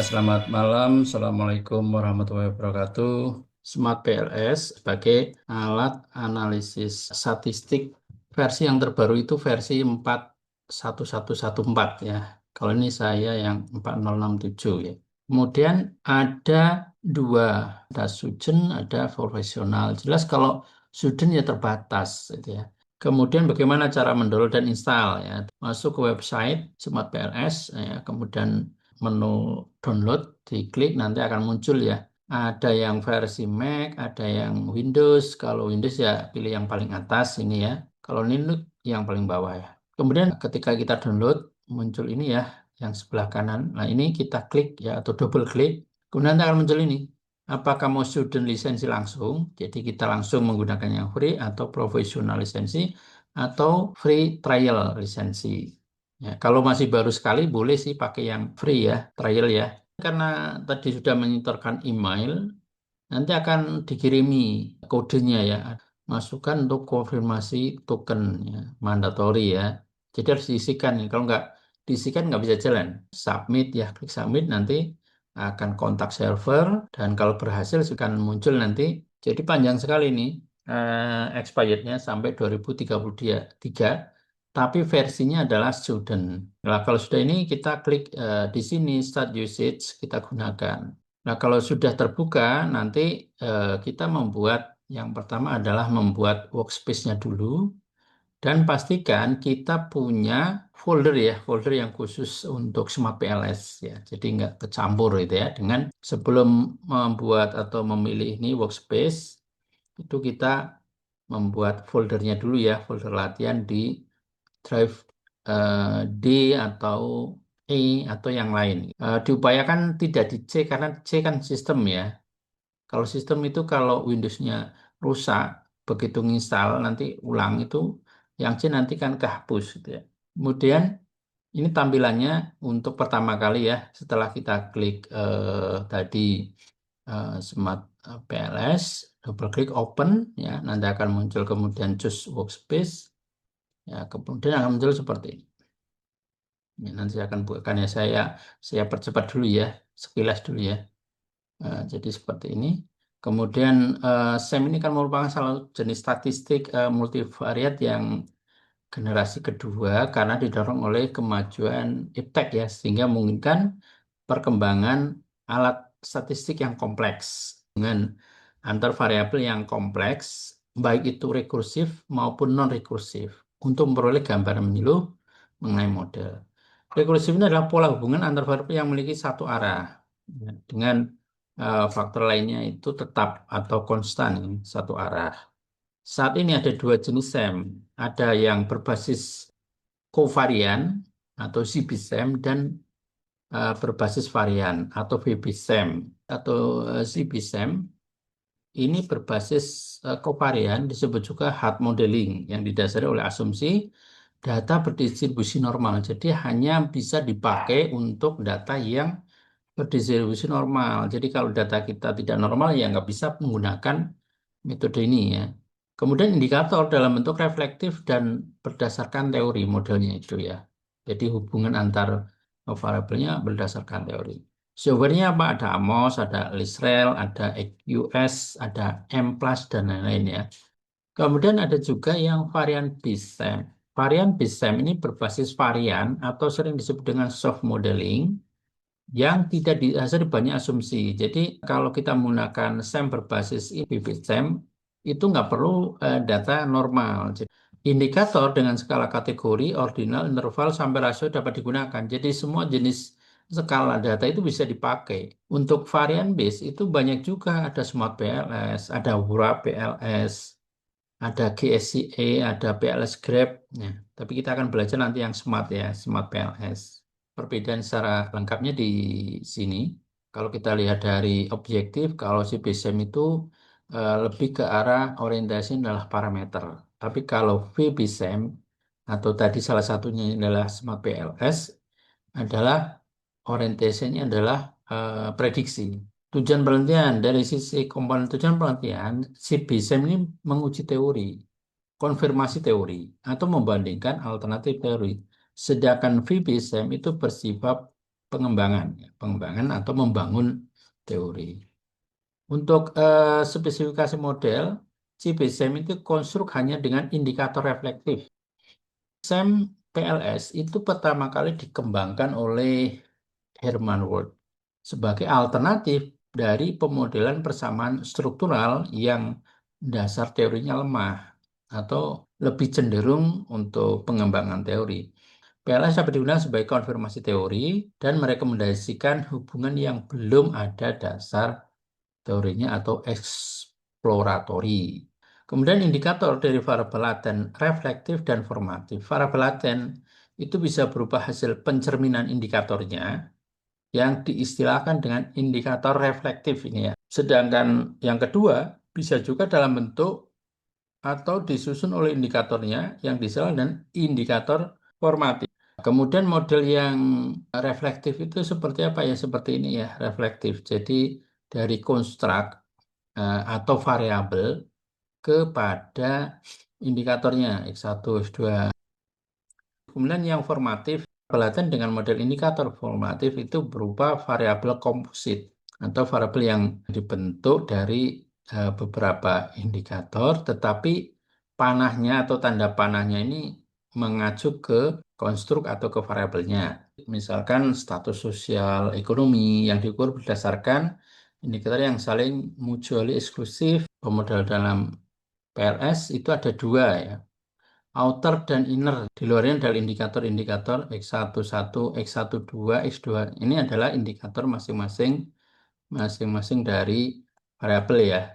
Selamat malam, Assalamualaikum warahmatullahi wabarakatuh. Smart PLS sebagai alat analisis statistik versi yang terbaru itu versi 4.1114 ya. Kalau ini saya yang 4067 ya. Kemudian ada dua, ada student, ada profesional. Jelas kalau student ya terbatas gitu ya. Kemudian bagaimana cara mendownload dan install ya. Masuk ke website Smart PLS ya, kemudian menu download, diklik nanti akan muncul ya. Ada yang versi Mac, ada yang Windows. Kalau Windows ya pilih yang paling atas ini ya. Kalau Linux yang paling bawah ya. Kemudian ketika kita download muncul ini ya, yang sebelah kanan. Nah ini kita klik ya atau double klik. Kemudian nanti akan muncul ini. Apakah mau student lisensi langsung? Jadi kita langsung menggunakan yang free atau professional lisensi atau free trial lisensi. Ya, kalau masih baru sekali boleh sih pakai yang free ya, trial ya. Karena tadi sudah menyetorkan email, nanti akan dikirimi kodenya ya. Masukkan untuk konfirmasi token ya, mandatory ya. Jadi harus diisikan nih. Kalau nggak diisikan nggak bisa jalan. Submit ya, klik submit nanti akan kontak server dan kalau berhasil akan muncul nanti. Jadi panjang sekali nih expirednya sampai 2033 tapi versinya adalah student. Nah, kalau sudah ini kita klik di sini start usage kita gunakan. Nah, kalau sudah terbuka nanti kita membuat yang pertama adalah membuat workspace-nya dulu dan pastikan kita punya folder ya, folder yang khusus untuk Smart PLS ya. Jadi nggak kecampur gitu ya dengan sebelum membuat atau memilih ini workspace itu kita membuat foldernya dulu ya, folder latihan di drive D atau E atau yang lain. Diupayakan tidak di C karena C kan sistem ya. Kalau sistem itu kalau Windows-nya rusak, begitu nginstal nanti ulang itu yang C nanti kan kehapus gitu ya. Kemudian ini tampilannya untuk pertama kali ya setelah kita klik tadi Smart PLS, double klik open ya, nanti akan muncul kemudian choose workspace ya, kemudian akan muncul seperti ini. Ya, nanti saya akan bukakan ya saya percepat dulu ya, sekilas dulu ya. Jadi seperti ini. Kemudian SEM ini kan merupakan salah satu jenis statistik multivariat yang generasi kedua karena didorong oleh kemajuan iptek ya sehingga memungkinkan perkembangan alat statistik yang kompleks dengan antar variabel yang kompleks baik itu rekursif maupun non rekursif untuk memperoleh gambaran menyeluruh mengenai model. Rekursif ini adalah pola hubungan antar variabel yang memiliki satu arah ya, dengan faktor lainnya itu tetap atau konstan satu arah. Saat ini ada dua jenis SEM, ada yang berbasis kovarian atau CBSEM dan berbasis varian atau VBSEM atau CBSEM ini berbasis kovarian disebut juga hard modeling yang didasari oleh asumsi data berdistribusi normal. Jadi hanya bisa dipakai untuk data yang berdistribusi normal. Jadi kalau data kita tidak normal ya nggak bisa menggunakan metode ini ya. Kemudian indikator dalam bentuk reflektif dan berdasarkan teori modelnya itu ya. Jadi hubungan antar variabelnya berdasarkan teori. Software-nya apa? Ada Amos, ada Lisrel, ada XUS, ada M+, dan lain-lain ya. Kemudian ada juga yang varian BSEM. Varian BSEM ini berbasis varian atau sering disebut dengan soft modeling yang tidak didasari banyak asumsi. Jadi kalau kita menggunakan SEM berbasis bibit SEM itu nggak perlu data normal. Jadi, indikator dengan skala kategori, ordinal, interval, sampai rasio dapat digunakan. Jadi semua jenis skala data itu bisa dipakai. Untuk varian base itu banyak juga, ada Smart PLS, ada Wura PLS, ada GSCA, ada PLS Grab. Ya, tapi kita akan belajar nanti yang Smart ya, Smart PLS. Perbedaan secara lengkapnya di sini. Kalau kita lihat dari objektif, kalau si BSEM itu lebih ke arah orientasi adalah parameter. Tapi kalau VBSEM atau tadi salah satunya adalah Smart PLS adalah orientasinya adalah prediksi. Tujuan penelitian dari sisi komponen tujuan penelitian, si BSEM ini menguji teori. konfirmasi teori atau membandingkan alternatif teori. Sedangkan VBSEM itu bersifat pengembangan, pengembangan atau membangun teori. Untuk spesifikasi model, CBSEM itu konstruk hanya dengan indikator reflektif. SEM PLS itu pertama kali dikembangkan oleh Herman Ward sebagai alternatif dari pemodelan persamaan struktural yang dasar teorinya lemah atau lebih cenderung untuk pengembangan teori. PLS dapat digunakan sebagai konfirmasi teori dan merekomendasikan hubungan yang belum ada dasar teorinya atau eksploratory. Kemudian indikator dari variabel laten reflektif dan formatif. Variabel laten itu bisa berupa hasil pencerminan indikatornya yang diistilahkan dengan indikator reflektif ini ya. Sedangkan yang kedua bisa juga dalam bentuk atau disusun oleh indikatornya yang disebut dengan indikator formatif. Kemudian model yang reflektif itu seperti apa ya? Seperti ini ya, reflektif. Jadi dari konstruk atau variabel kepada indikatornya X1, X2. Kemudian yang formatif, pelatihan dengan model indikator formatif itu berupa variabel komposit atau variabel yang dibentuk dari beberapa indikator, tetapi panahnya atau tanda panahnya ini mengacu ke konstruk atau ke variabelnya. Misalkan status sosial ekonomi yang diukur berdasarkan indikator yang saling mutually eksklusif. Pemodal dalam PLS itu ada dua ya, outer dan inner. Di luarnya adalah indikator-indikator X11, X12, X2. Ini adalah indikator masing-masing dari variabel ya.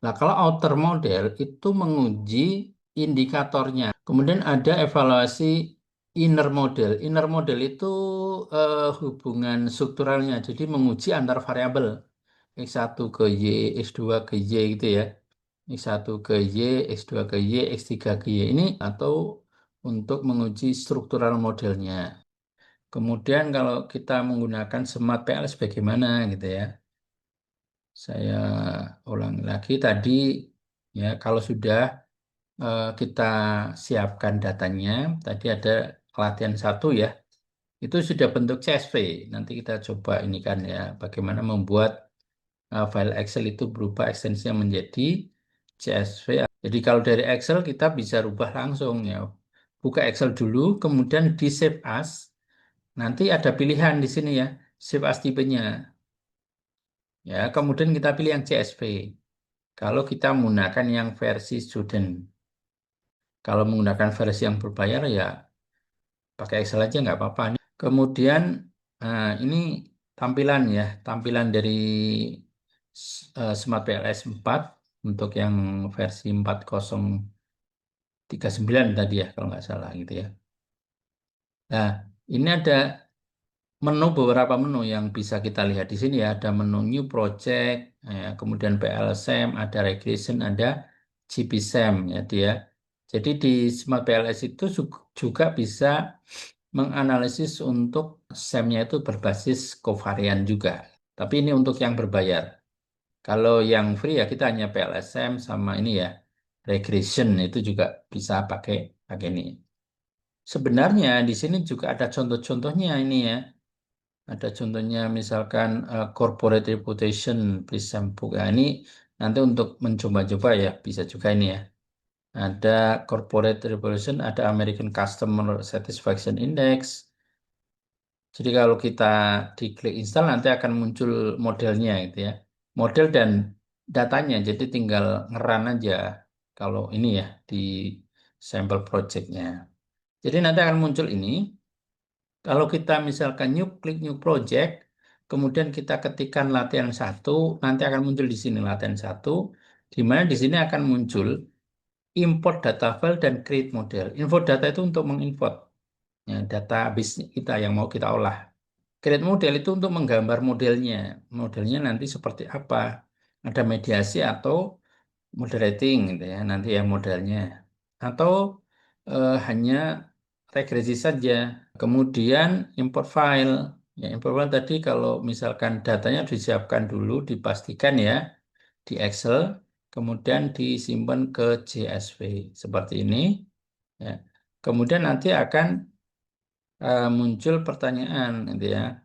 Nah, kalau outer model itu menguji indikatornya. Kemudian ada evaluasi inner model. Inner model itu hubungan strukturalnya. Jadi menguji antar variabel. X1 ke Y, X2 ke Y gitu ya. X1 ke Y, X2 ke Y, X3 ke Y. Ini atau untuk menguji struktural modelnya. Kemudian kalau kita menggunakan Smart PLS bagaimana gitu ya. Saya ulang lagi tadi ya, kalau sudah kita siapkan datanya, tadi ada latihan satu ya, itu sudah bentuk CSV. Nanti kita coba ini kan ya, bagaimana membuat file Excel itu berubah ekstensinya menjadi CSV. Jadi kalau dari Excel kita bisa rubah langsung ya. Buka Excel dulu, kemudian di Save As. Nanti ada pilihan di sini ya, Save As tipenya. Ya, kemudian kita pilih yang CSV. Kalau kita menggunakan yang versi student. Kalau menggunakan versi yang berbayar ya pakai Excel aja nggak apa-apa. Kemudian ini tampilan ya, tampilan dari Smart PLS 4 untuk yang versi 4039 tadi ya kalau nggak salah gitu ya. Nah, ini ada beberapa menu yang bisa kita lihat di sini ya. Ada menu New Project, ya, kemudian PLSM, ada Regression, ada GPSM ya dia. Jadi di Smart PLS itu juga bisa menganalisis untuk SEM-nya itu berbasis covarian juga. Tapi ini untuk yang berbayar. Kalau yang free ya kita hanya PLSM sama ini ya, regression itu juga bisa pakai pakai ini. Sebenarnya di sini juga ada contoh-contohnya ini ya. Ada contohnya misalkan corporate reputation, Prism Book. Ya, ini nanti untuk mencoba-coba ya bisa juga ini ya. Ada corporate reputation, ada American Customer Satisfaction Index. Jadi kalau kita diklik install nanti akan muncul modelnya gitu ya. Model dan datanya. Jadi tinggal ngeran aja kalau ini ya di sampel projectnya. Jadi nanti akan muncul ini. Kalau kita misalkan klik new project, kemudian kita ketikkan latihan satu, nanti akan muncul di sini latihan satu, di mana di sini akan muncul import data file dan create model. Info data itu untuk mengimport ya, database kita yang mau kita olah. Create model itu untuk menggambar modelnya. Modelnya nanti seperti apa. Ada mediasi atau moderating gitu ya. Nanti yang modelnya. Atau hanya regresi saja. Kemudian import file. Ya, import file tadi kalau misalkan datanya disiapkan dulu, dipastikan ya di Excel. kemudian disimpan ke CSV seperti ini. Ya. Kemudian nanti akan muncul pertanyaan, gitu ya.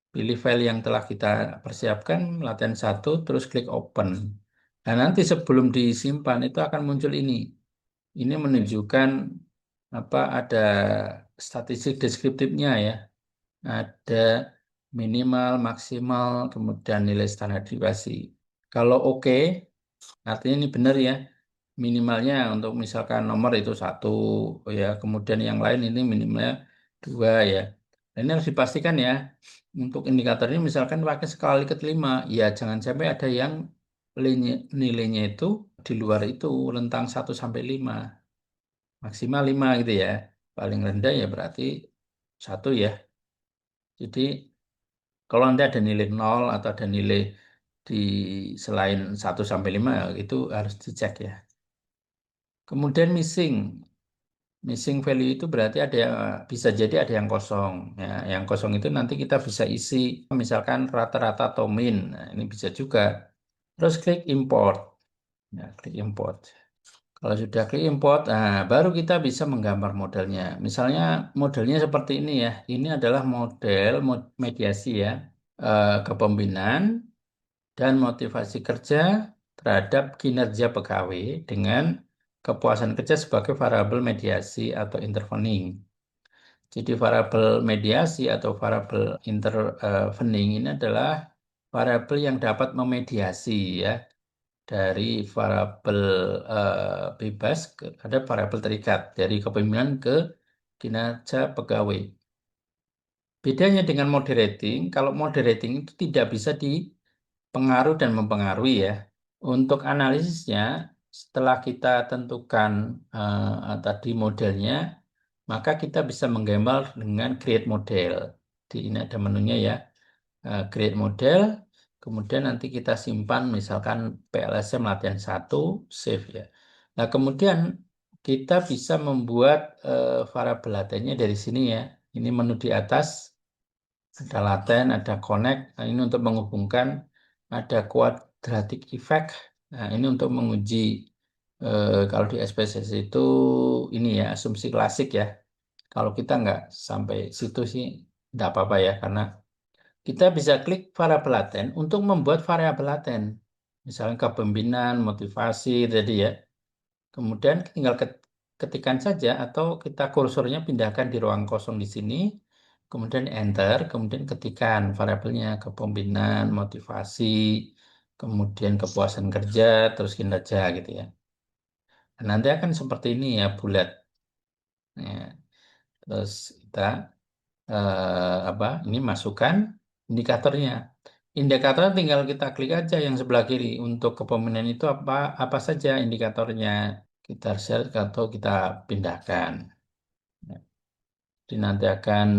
Pilih file yang telah kita persiapkan, latihan satu, terus klik open. Nah, nanti sebelum disimpan itu akan muncul ini. Ini menunjukkan apa ada statistik deskriptifnya ya. Ada minimal, maksimal, kemudian nilai standar deviasi. Kalau oke, artinya ini benar ya. Minimalnya untuk misalkan nomor itu satu, ya. Kemudian yang lain ini minimalnya dua ya. Dan ini harus dipastikan ya. Untuk indikator ini misalkan pakai skala Likert 5, ya jangan sampai ada yang nilainya itu di luar itu rentang 1 sampai 5, maksimal 5 gitu ya. Paling rendah ya berarti satu ya. Jadi kalau Anda ada nilai nol atau ada nilai di selain 1 sampai 5 itu harus dicek ya. Kemudian missing value itu berarti ada bisa jadi ada yang kosong. Ya, yang kosong itu nanti kita bisa isi misalkan rata-rata atau min. Nah, ini bisa juga. Terus klik import. Ya, klik import. Kalau sudah klik import, nah, baru kita bisa menggambar modelnya. Misalnya modelnya seperti ini ya. Ini adalah model mediasi ya. Kepemimpinan dan motivasi kerja terhadap kinerja pegawai dengan kepuasan kerja sebagai variabel mediasi atau intervening. Jadi variabel mediasi atau variabel intervening ini adalah variabel yang dapat memediasi ya dari variabel bebas ada variabel terikat dari kepemimpinan ke kinerja pegawai. Bedanya dengan moderating, kalau moderating itu tidak bisa dipengaruhi dan mempengaruhi ya. Untuk analisisnya, setelah kita tentukan tadi modelnya, maka kita bisa menggambar dengan create model. Di ini ada menunya ya, create model, kemudian nanti kita simpan misalkan PLSM latihan satu, save ya. Nah, kemudian kita bisa membuat variabel latennya dari sini ya. Ini menu di atas, ada laten, ada connect. Nah, ini untuk menghubungkan, ada quadratic effect. Nah, ini untuk menguji kalau di SPSS itu ini ya asumsi klasik ya. Kalau kita nggak sampai situ sih nggak apa-apa ya, karena kita bisa klik variabel laten untuk membuat variabel laten. Misalnya kepemimpinan, motivasi tadi ya. Kemudian tinggal ketikkan saja atau kita kursornya pindahkan di ruang kosong di sini, kemudian enter, kemudian ketikkan variabelnya kepemimpinan, motivasi, kemudian kepuasan kerja, terus kinerja gitu ya. Dan nanti akan seperti ini ya, bulat. Ya. Terus kita apa? Ini masukkan indikatornya. Indikator tinggal kita klik aja yang sebelah kiri. Untuk kepemimpinan itu apa apa saja indikatornya. Kita share atau kita pindahkan. Jadi nanti akan,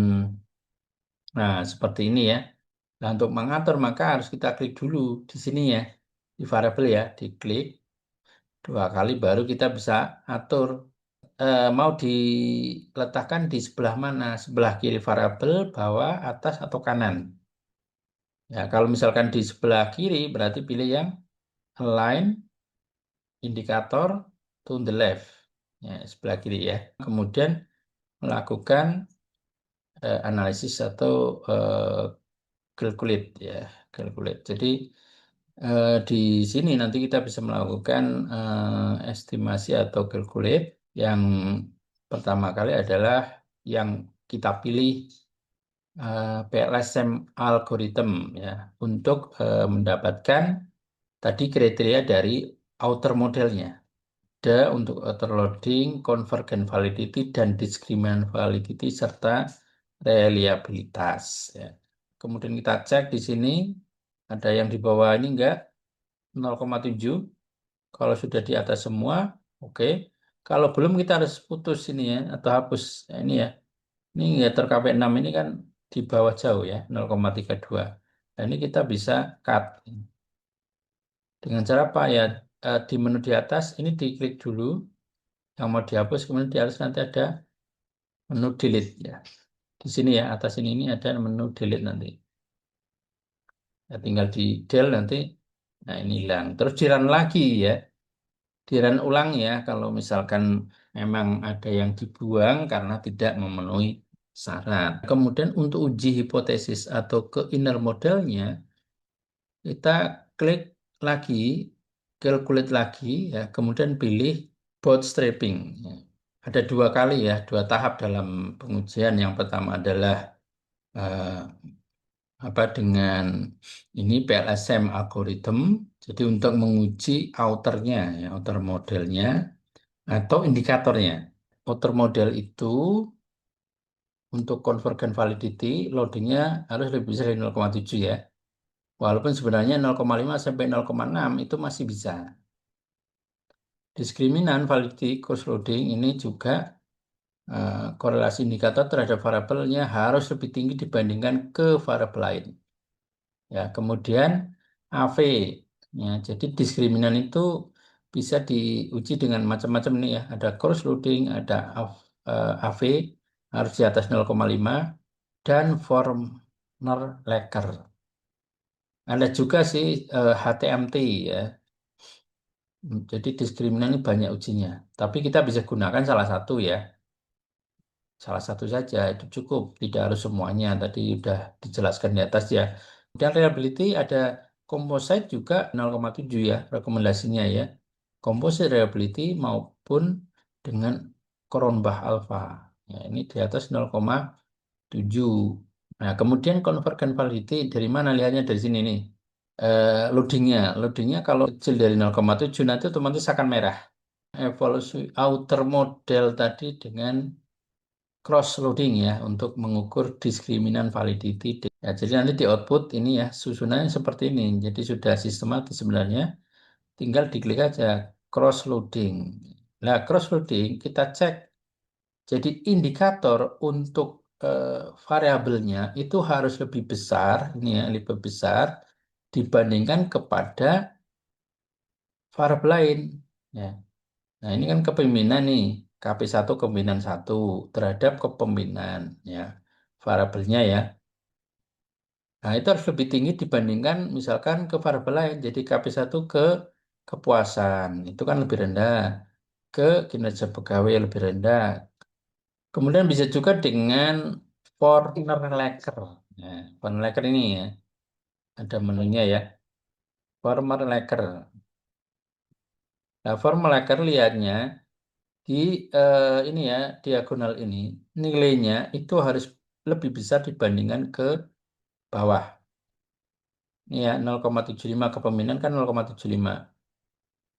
nah seperti ini ya. Nah untuk mengatur maka harus kita klik dulu di sini ya, di variabel ya, diklik 2 kali baru kita bisa atur mau diletakkan di sebelah mana, sebelah kiri variabel, bawah, atas atau kanan. Ya kalau misalkan di sebelah kiri berarti pilih yang align indikator to the left, ya sebelah kiri ya. Kemudian melakukan analisis atau calculate ya, calculate. Jadi di sini nanti kita bisa melakukan estimasi atau calculate. Yang pertama kali adalah yang kita pilih PLSM algorithm ya untuk mendapatkan tadi kriteria dari outer modelnya. Ada untuk outer loading, convergent validity, dan discriminant validity serta reliabilitas ya. Kemudian kita cek di sini ada yang di bawah ini enggak 0,7. Kalau sudah di atas semua, oke. Kalau belum kita harus putus ini ya atau hapus. Nah, ini ya. Ini enggak KP6 ini kan di bawah jauh ya 0,32. Nah, ini kita bisa cut. Dengan cara apa ya? Di menu di atas ini diklik dulu yang mau dihapus, kemudian di atas nanti ada menu delete ya. Di sini ya atas ini ada menu delete nanti. Ya, tinggal di del nanti Nah, ini hilang. Terus di-run lagi ya. Di-run ulang ya kalau misalkan memang ada yang dibuang karena tidak memenuhi syarat. Kemudian untuk uji hipotesis atau ke inner modelnya, kita klik lagi, calculate lagi ya, kemudian pilih bootstrapping. Ya. Ada dua kali ya, dua tahap dalam pengujian. Yang pertama adalah eh, apa dengan ini PLSM algorithm. Jadi untuk menguji outernya, ya, outer modelnya atau indikatornya. Outer model itu untuk convergent validity loadingnya harus lebih besar dari 0,7 ya. Walaupun sebenarnya 0,5 sampai 0,6 itu masih bisa. Diskriminan validity cross loading ini juga korelasi indikator terhadap variabelnya harus lebih tinggi dibandingkan ke variabel lain. Ya, kemudian AV. Ya, jadi diskriminan itu bisa diuji dengan macam-macam nih ya. Ada cross loading, ada AV harus di atas 0,5 dan Former-Laker. Ada juga sih HTMT ya. Jadi diskriminan ini banyak ujinya. Tapi kita bisa gunakan salah satu ya. Salah satu saja itu cukup. Tidak harus semuanya. Tadi sudah dijelaskan di atas ya. Dan reliability ada composite juga 0,7 ya rekomendasinya ya. Composite reliability maupun dengan Cronbach alpha. Ya, ini di atas 0,7. Nah, kemudian convergent validity dari mana lihatnya dari sini nih. Loadingnya kalau kecil dari 0,7 nanti otomatis akan merah. Evaluasi outer model tadi dengan cross loading ya untuk mengukur diskriminan validity. Ya, jadi nanti di output ini ya susunannya seperti ini. Jadi sudah sistematis sebenarnya. Tinggal diklik aja cross loading. Nah, cross loading kita cek. Jadi indikator untuk variabelnya itu harus lebih besar, ini ya lebih besar dibandingkan kepada variabel lain. Ya. Nah, ini kan kepemimpinan nih, KP1 kepemimpinan satu terhadap kepemimpinan ya variabelnya ya. Nah, itu harus lebih tinggi dibandingkan misalkan ke variabel lain. Jadi KP1 ke kepuasan itu kan lebih rendah, ke kinerja pegawai lebih rendah. Kemudian bisa juga dengan Forner-Laker. Nah, Forner-Laker ini ya, ada menunya ya. Forner-Laker. Nah, Forner-Laker lihatnya di ini ya diagonal ini nilainya itu harus lebih besar dibandingkan ke bawah. Ini ya 0,75 kepemimpinan kan 0,75.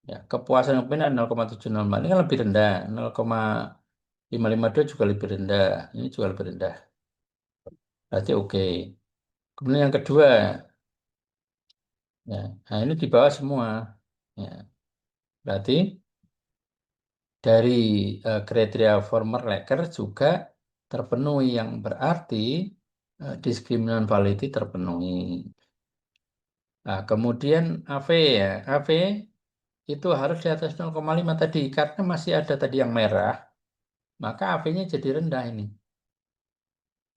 Ya, kepuasan kepemimpinan 0,705 ini kan lebih rendah. 0,552 juga lebih rendah. Ini juga lebih rendah. Berarti oke. Kemudian yang kedua, ya, nah ini di bawah semua. Ya, berarti dari kriteria former Laker juga terpenuhi yang berarti diskriminan validity terpenuhi. Nah, kemudian AV ya, AV itu harus di atas 0,5 tadi karena masih ada tadi yang merah, maka AV-nya jadi rendah ini.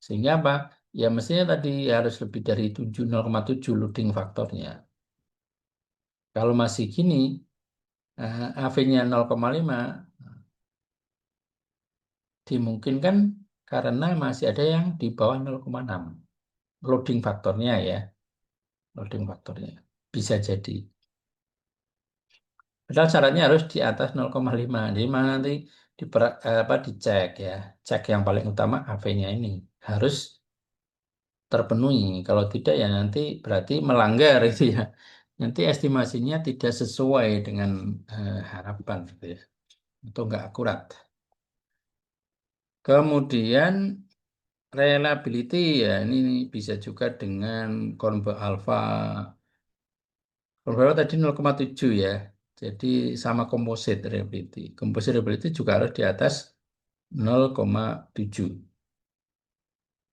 Sehingga apa? Ya mestinya tadi harus lebih dari 0,7 loading faktornya. Kalau masih gini, AV-nya 0,5 dimungkinkan karena masih ada yang di bawah 0,6 loading faktornya ya, loading faktornya bisa jadi. Padahal syaratnya harus di atas 0,5. Jadi mana nanti dicek ya, cek yang paling utama AV-nya ini harus terpenuhi. Kalau tidak ya nanti berarti melanggar itu ya. Nanti estimasinya tidak sesuai dengan harapan gitu ya, atau nggak akurat. Kemudian reliability ya ini bisa juga dengan Kornberg alpha. Kornberg alpha tadi 0,7 ya. Jadi sama composite reliability. Composite reliability juga harus di atas 0,7.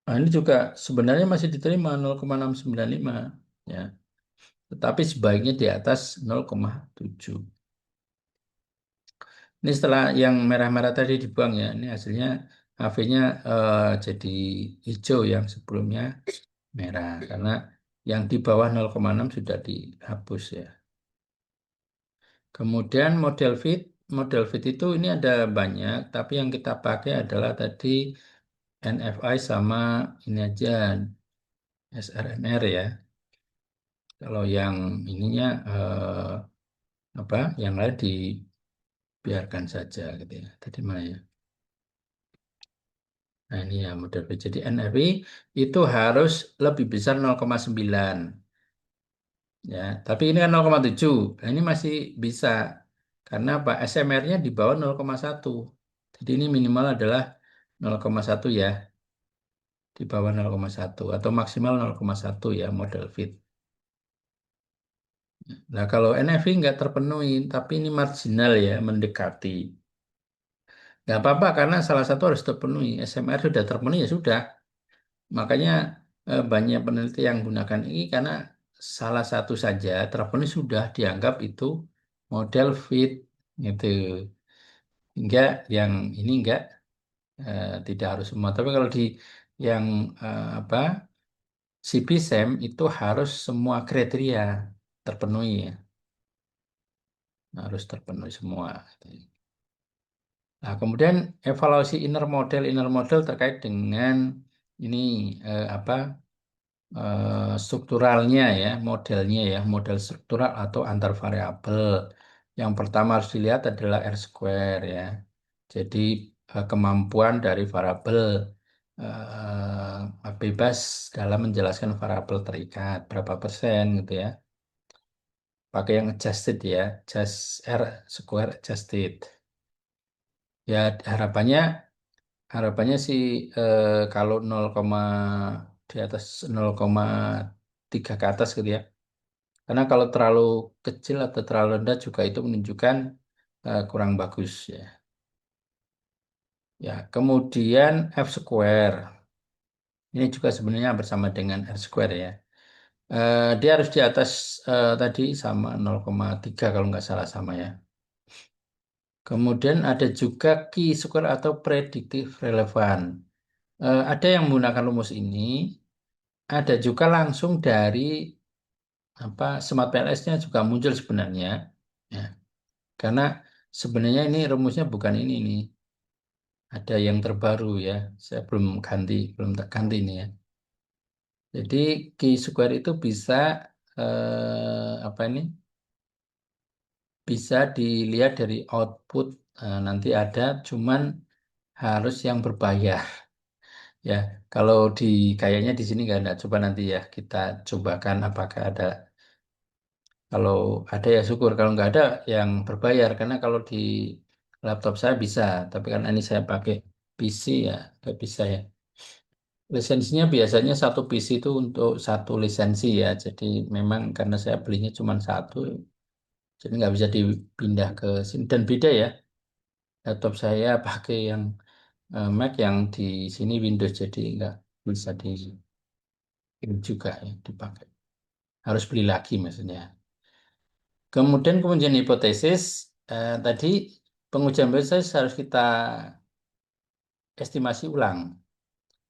Nah, ini juga sebenarnya masih diterima 0,695 ya. Tetapi sebaiknya di atas 0,7. Ini setelah yang merah-merah tadi dibuang ya. Ini hasilnya HV-nya jadi hijau yang sebelumnya merah karena yang di bawah 0,6 sudah dihapus ya. Kemudian model fit itu ini ada banyak, tapi yang kita pakai adalah tadi NFI sama ini aja SRNR ya. Kalau yang ininya apa? Yang lain dibiarkan saja gitu ya. Tadi mana ya? Nah ini ya model fit. Jadi NFI itu harus lebih besar 0,9 ya. Tapi ini kan 0,7. Nah, ini masih bisa karena apa? SMR-nya di bawah 0,1. Jadi ini minimal adalah 0,1 ya, di bawah 0,1 atau maksimal 0,1 ya model fit. Nah, kalau NFI nggak terpenuhi, tapi ini marginal ya, mendekati. Nggak apa-apa karena salah satu harus terpenuhi. SMR sudah terpenuhi ya sudah. Makanya banyak peneliti yang menggunakan ini karena salah satu saja terpenuhi sudah dianggap itu model fit gitu. Hingga yang ini enggak tidak harus semua. Tapi kalau di yang apa CPSEM itu harus semua kriteria terpenuhi ya, harus terpenuhi semua. Nah, kemudian evaluasi inner model terkait dengan ini apa strukturalnya ya, modelnya ya, model struktural atau antar variabel. Yang pertama harus dilihat adalah R square ya. Jadi kemampuan dari variabel bebas dalam menjelaskan variabel terikat berapa persen gitu ya. Pakai yang adjusted ya, just R square adjusted. Ya harapannya sih kalau 0, di atas 0,3 ke atas gitu ya. Karena kalau terlalu kecil atau terlalu rendah juga itu menunjukkan kurang bagus ya. Ya, kemudian F square. Ini juga sebenarnya bersama dengan R square ya. Dia harus di atas tadi sama 0,3 kalau nggak salah sama ya. Kemudian ada juga key square atau predictive relevan. Ada yang menggunakan rumus ini, ada juga langsung dari apa Smart PLS-nya juga muncul sebenarnya. Ya, karena sebenarnya ini rumusnya bukan ini nih. Ada yang terbaru ya. Saya belum tak ganti ini ya. Jadi key square itu bisa apa ini? Bisa dilihat dari output nanti ada, cuman harus yang berbayar ya. Kalau di kayaknya di sini nggak ada. Coba nanti ya kita cobakan apakah ada. Kalau ada ya syukur, kalau nggak ada yang berbayar. Karena kalau di laptop saya bisa, tapi kan ini saya pakai PC ya nggak bisa ya. Lisensinya biasanya satu PC itu untuk satu lisensi ya. Jadi memang karena saya belinya cuma satu, jadi nggak bisa dipindah ke sini. Dan beda ya, laptop saya pakai yang Mac yang di sini Windows, jadi nggak bisa di ini juga ya dipakai. Harus beli lagi maksudnya. Kemudian pengujian hipotesis tadi pengujian hipotesis harus kita estimasi ulang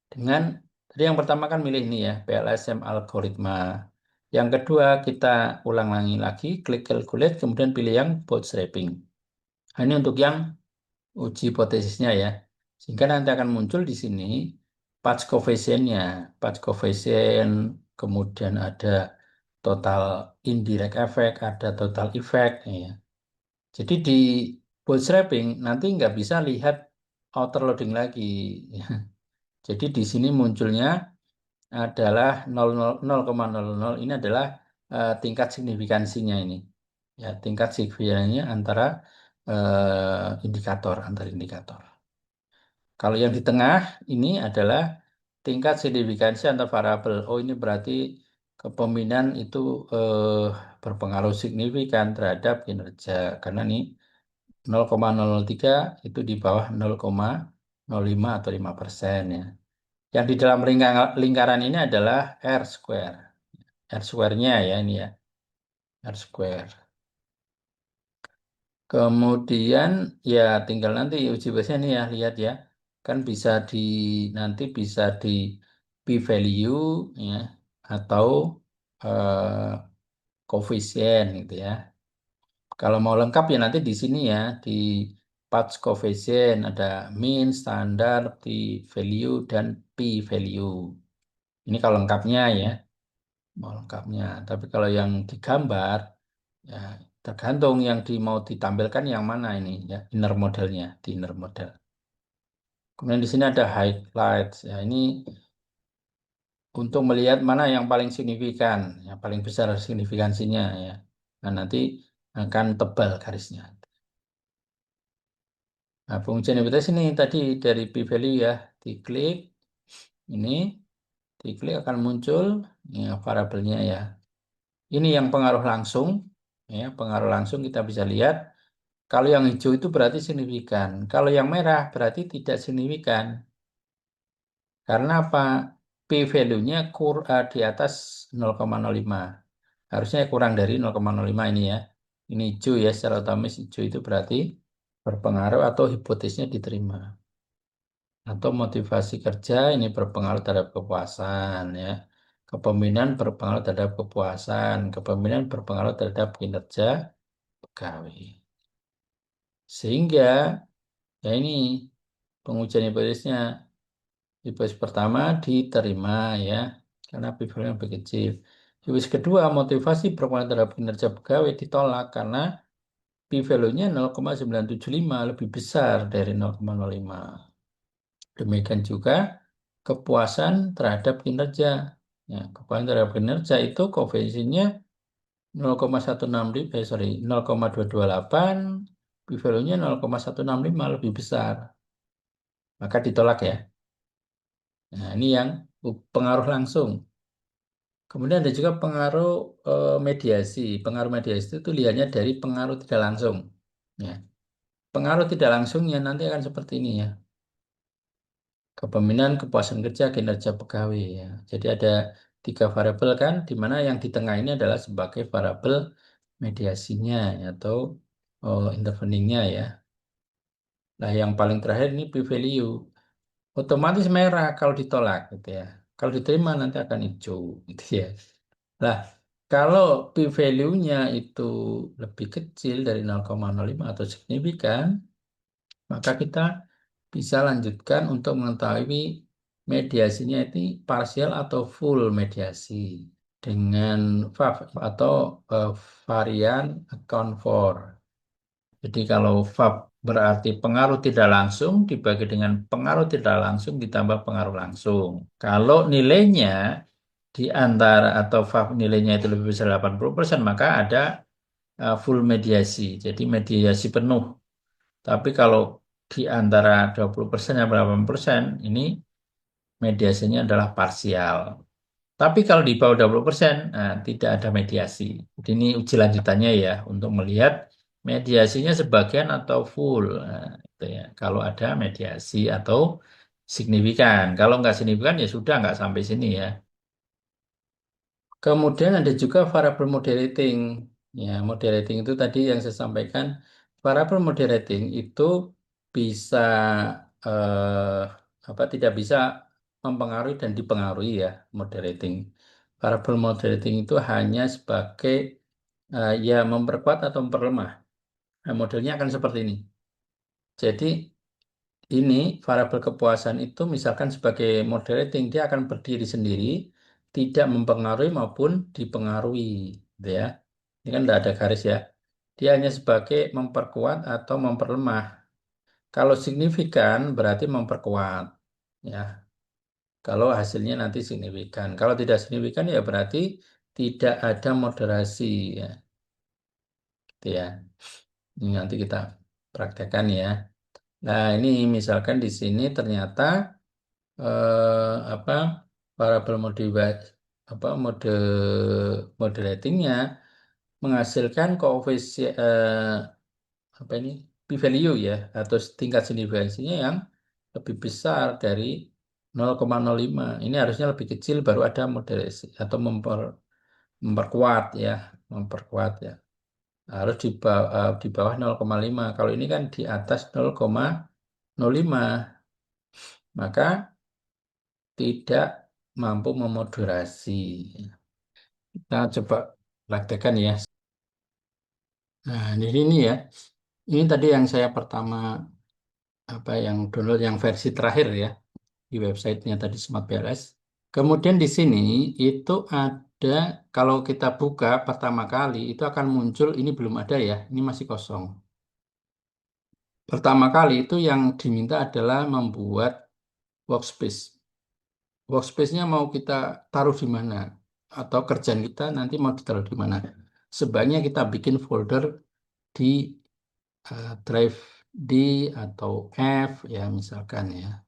dengan tadi yang pertama kan milih ini ya PLSM algoritma. Yang kedua kita ulang lagi klik calculate kemudian pilih yang bootstrapping. Nah, ini untuk yang uji hipotesisnya ya. Sehingga nanti akan muncul di sini patch coefficient-nya, patch coefficient, kemudian ada total indirect effect, ada total effect ya. Jadi di bootstrapping nanti nggak bisa lihat outer loading lagi. Jadi di sini munculnya adalah 0,00 ini adalah tingkat signifikansinya ini. Ya, tingkat signifikansinya antara indikator antar indikator. Kalau yang di tengah ini adalah tingkat signifikansi antar variabel. Oh, ini berarti kepemimpinan itu berpengaruh signifikan terhadap kinerja karena ini 0,003 itu di bawah 0,05 atau 5% ya. Yang di dalam lingkaran ini adalah R square. R square-nya ya ini ya. R square. Kemudian ya tinggal nanti uji basenya nih ya lihat ya. Kan bisa nanti bisa di p-value ya atau eh, koefisien gitu ya. Kalau mau lengkap ya nanti di sini ya, di patch coefficient ada mean, standar, p-value, dan p-value. Ini kalau lengkapnya ya, mau lengkapnya. Tapi kalau yang digambar, ya tergantung yang mau ditampilkan yang mana ini ya, inner modelnya, di inner model. Kemudian di sini ada highlights. Ya, ini untuk melihat mana yang paling signifikan, yang paling besar signifikansinya ya. Nah, nanti akan tebal garisnya. Nah, pengujian hipotesis ini tadi dari p-value ya, diklik ini, diklik akan muncul ya, variabelnya ya. Ini yang pengaruh langsung, ya, pengaruh langsung kita bisa lihat. Kalau yang hijau itu berarti signifikan. Kalau yang merah berarti tidak signifikan. Karena apa? P-value-nya di atas 0,05. Harusnya kurang dari 0,05 ini ya. Ini hijau ya, secara otomatis hijau itu berarti berpengaruh atau hipotesisnya diterima. Atau motivasi kerja ini berpengaruh terhadap kepuasan ya. Kepemimpinan berpengaruh terhadap kepuasan, kepemimpinan berpengaruh terhadap kinerja pegawai. Sehingga ya ini pengujian hipotesisnya. Hipotesis pertama diterima ya karena p-value lebih kecil. Hipotesis kedua motivasi berpengaruh terhadap kinerja pegawai ditolak karena p-value-nya 0,975 lebih besar dari 0,05. Demikian juga kepuasan terhadap kinerja. Ya, kepuasan terhadap kinerja itu koefisiennya 0,165 sorry 0,228, p-value-nya 0,165 lebih besar. Maka ditolak ya. Nah, ini yang pengaruh langsung. Kemudian ada juga pengaruh mediasi. Pengaruh mediasi itu lihatnya dari pengaruh tidak langsung. Ya. Pengaruh tidak langsungnya nanti akan seperti ini ya. Kepemimpinan, kepuasan kerja, kinerja pegawai ya. Jadi ada tiga variabel kan, di mana yang di tengah ini adalah sebagai variabel mediasinya ya, atau interveningnya ya. Nah yang paling terakhir ini p-value. Otomatis merah kalau ditolak gitu ya. Kalau diterima nanti akan hijau gitu ya. Nah, kalau p-value-nya itu lebih kecil dari 0,05 atau signifikan, maka kita bisa lanjutkan untuk mengetahui mediasinya itu parsial atau full mediasi dengan VAF atau varian account for. Jadi kalau VAF berarti pengaruh tidak langsung dibagi dengan pengaruh tidak langsung ditambah pengaruh langsung. Kalau nilainya di antara atau VAF nilainya itu lebih besar 80%, maka ada full mediasi. Jadi mediasi penuh. Tapi kalau di antara 20% dan 80% ini mediasinya adalah parsial. Tapi kalau di bawah 20%, nah, tidak ada mediasi. Jadi ini uji lanjutannya ya untuk melihat mediasinya sebagian atau full. Nah, itu ya. Kalau ada mediasi atau signifikan. Kalau nggak signifikan ya sudah nggak sampai sini ya. Kemudian ada juga variable moderating. Ya, moderating itu tadi yang saya sampaikan. Variable moderating itu bisa eh, apa tidak bisa mempengaruhi dan dipengaruhi ya moderating. Variable moderating itu hanya sebagai ya memperkuat atau memperlemah. Nah, modelnya akan seperti ini. Jadi ini variabel kepuasan itu misalkan sebagai moderating dia akan berdiri sendiri, tidak mempengaruhi maupun dipengaruhi, gitu ya. Ini kan tidak ada garis ya. Dia hanya sebagai memperkuat atau memperlemah. Kalau signifikan berarti memperkuat, ya. Kalau hasilnya nanti signifikan. Kalau tidak signifikan ya berarti tidak ada moderasi, ya. Gitu ya. Ini nanti kita praktekkan ya. Nah, ini misalkan di sini ternyata apa variabel mode moderatingnya menghasilkan koefisien apa ini p-value ya atau tingkat signifikansinya yang lebih besar dari 0,05. Ini harusnya lebih kecil baru ada moderasi atau memperkuat ya, memperkuat ya. Harus di bawah 0,5. Kalau ini kan di atas 0,05, maka tidak mampu memoderasi. Kita coba praktekkan ya. Nah, di sini ya, ini tadi yang saya pertama apa yang download yang versi terakhir ya di websitenya tadi Smart PLS. Kemudian di sini itu ada kalau kita buka pertama kali itu akan muncul ini belum ada ya, ini masih kosong. Pertama kali itu yang diminta adalah membuat workspace. Workspace-nya mau kita taruh di mana atau kerjaan kita nanti mau ditaruh di mana. Sebaiknya kita bikin folder di drive D atau F ya misalkan ya.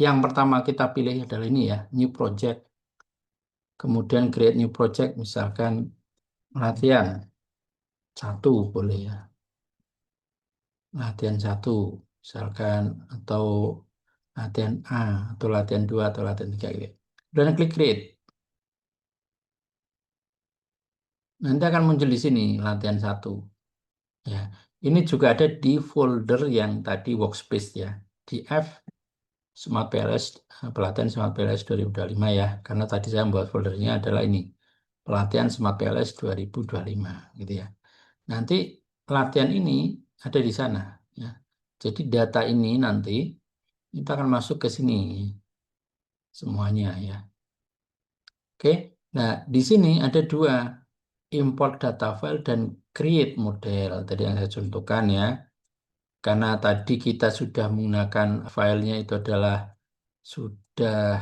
Yang pertama kita pilih adalah ini ya, new project. Kemudian create new project misalkan latihan satu boleh ya. Latihan satu misalkan atau latihan A atau latihan 2 atau latihan 3 gitu. Dan klik create. Nanti akan muncul di sini latihan satu. Ya, ini juga ada di folder yang tadi workspace ya. Di F Smart PLS, pelatihan Smart PLS 2025 ya. Karena tadi saya membuat foldernya adalah ini. Pelatihan Smart PLS 2025 gitu ya. Nanti latihan ini ada di sana ya. Jadi data ini nanti kita akan masuk ke sini semuanya ya. Oke. Nah, di sini ada dua, import data file dan create model. Tadi yang saya contohkan ya. Karena tadi kita sudah menggunakan filenya itu adalah sudah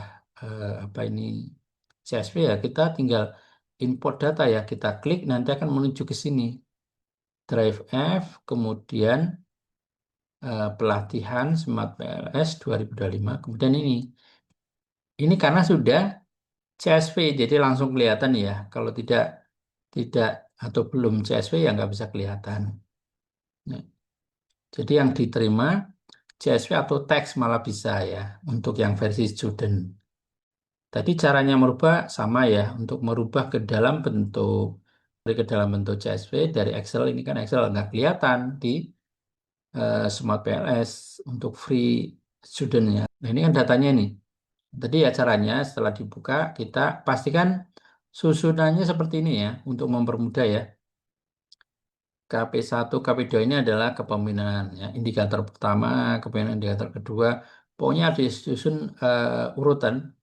apa ini CSV ya, kita tinggal import data ya, kita klik nanti akan menuju ke sini. Drive F, kemudian pelatihan Smart PLS 2025, kemudian ini. Ini karena sudah CSV, jadi langsung kelihatan ya. Kalau tidak atau belum CSV ya nggak bisa kelihatan. Nah, jadi yang diterima CSV atau teks malah bisa ya untuk yang versi student. Tadi caranya merubah sama ya untuk merubah ke dalam bentuk ke dalam bentuk CSV dari Excel ini kan Excel nggak kelihatan di Smart PLS untuk free student-nya. Nah ini kan datanya nih. Tadi ya caranya setelah dibuka kita pastikan susunannya seperti ini ya untuk mempermudah ya. KP1, KP2 ini adalah kepemimpinan ya. Indikator pertama, kepemimpinan indikator kedua. Pokoknya disusun urutan.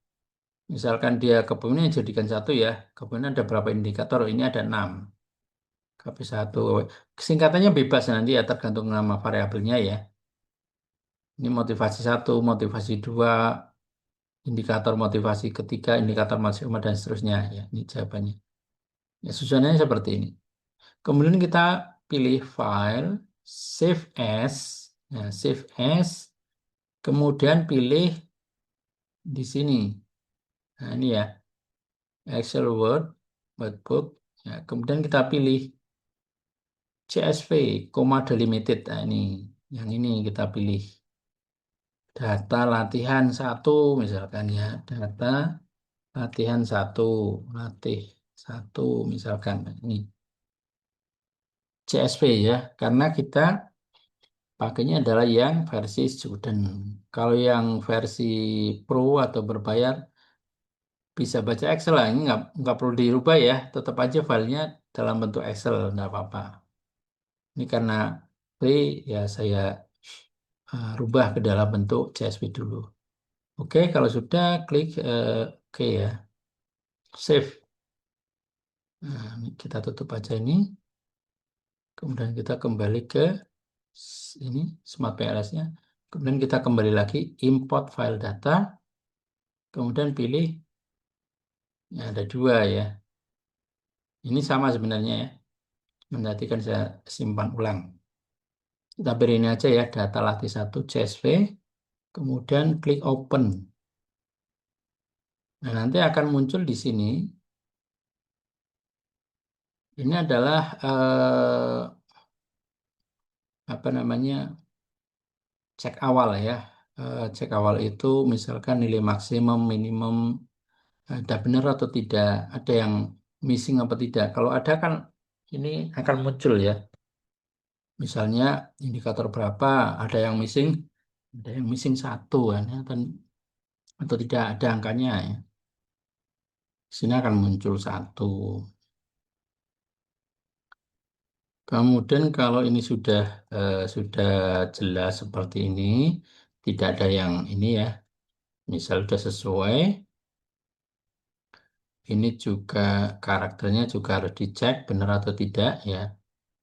Misalkan dia kepemimpinan jadikan satu ya. Kepemimpinan ada berapa indikator? Ini ada 6. KP1. Singkatannya bebas nanti ya tergantung nama variabelnya ya. Ini motivasi satu, motivasi dua, indikator motivasi ketiga, indikator maksimal dan seterusnya ya. Ini jawabannya. Ya susunannya seperti ini. Kemudian kita pilih file, save as, nah, save as, kemudian pilih di sini. Nah ini ya, Excel Word, Workbook. Ya, kemudian kita pilih CSV, koma delimited. Nah ini, yang ini kita pilih. Data latihan satu misalkan ya, data latihan satu, latih satu misalkan. Nah, ini CSV ya, karena kita pakainya adalah yang versi student. Kalau yang versi pro atau berbayar bisa baca Excel lah. Ini nggak perlu dirubah ya. Tetap aja filenya dalam bentuk Excel, nggak apa-apa. Ini karena free ya saya rubah ke dalam bentuk CSV dulu. Oke, kalau sudah klik oke ya, save. Nah, ini kita tutup aja ini. Kemudian kita kembali ke ini Smart PLS-nya. Kemudian kita kembali lagi import file data. Kemudian pilih, ya, ada dua ya. Ini sama sebenarnya ya. Nanti kan saya simpan ulang. Kita beri ini aja ya, data latih satu CSV. Kemudian klik open. Nah, nanti akan muncul di sini. Ini adalah apa namanya cek awal ya. Cek awal itu misalkan nilai maksimum, minimum, ada benar atau tidak, ada yang missing apa tidak. Kalau ada kan ini akan muncul ya. Misalnya indikator berapa, ada yang missing satu kan, ya, atau tidak ada angkanya ya. Di sini akan muncul satu. Kemudian kalau ini sudah jelas seperti ini, tidak ada yang ini ya, misal sudah sesuai, ini juga karakternya juga harus dicek benar atau tidak ya.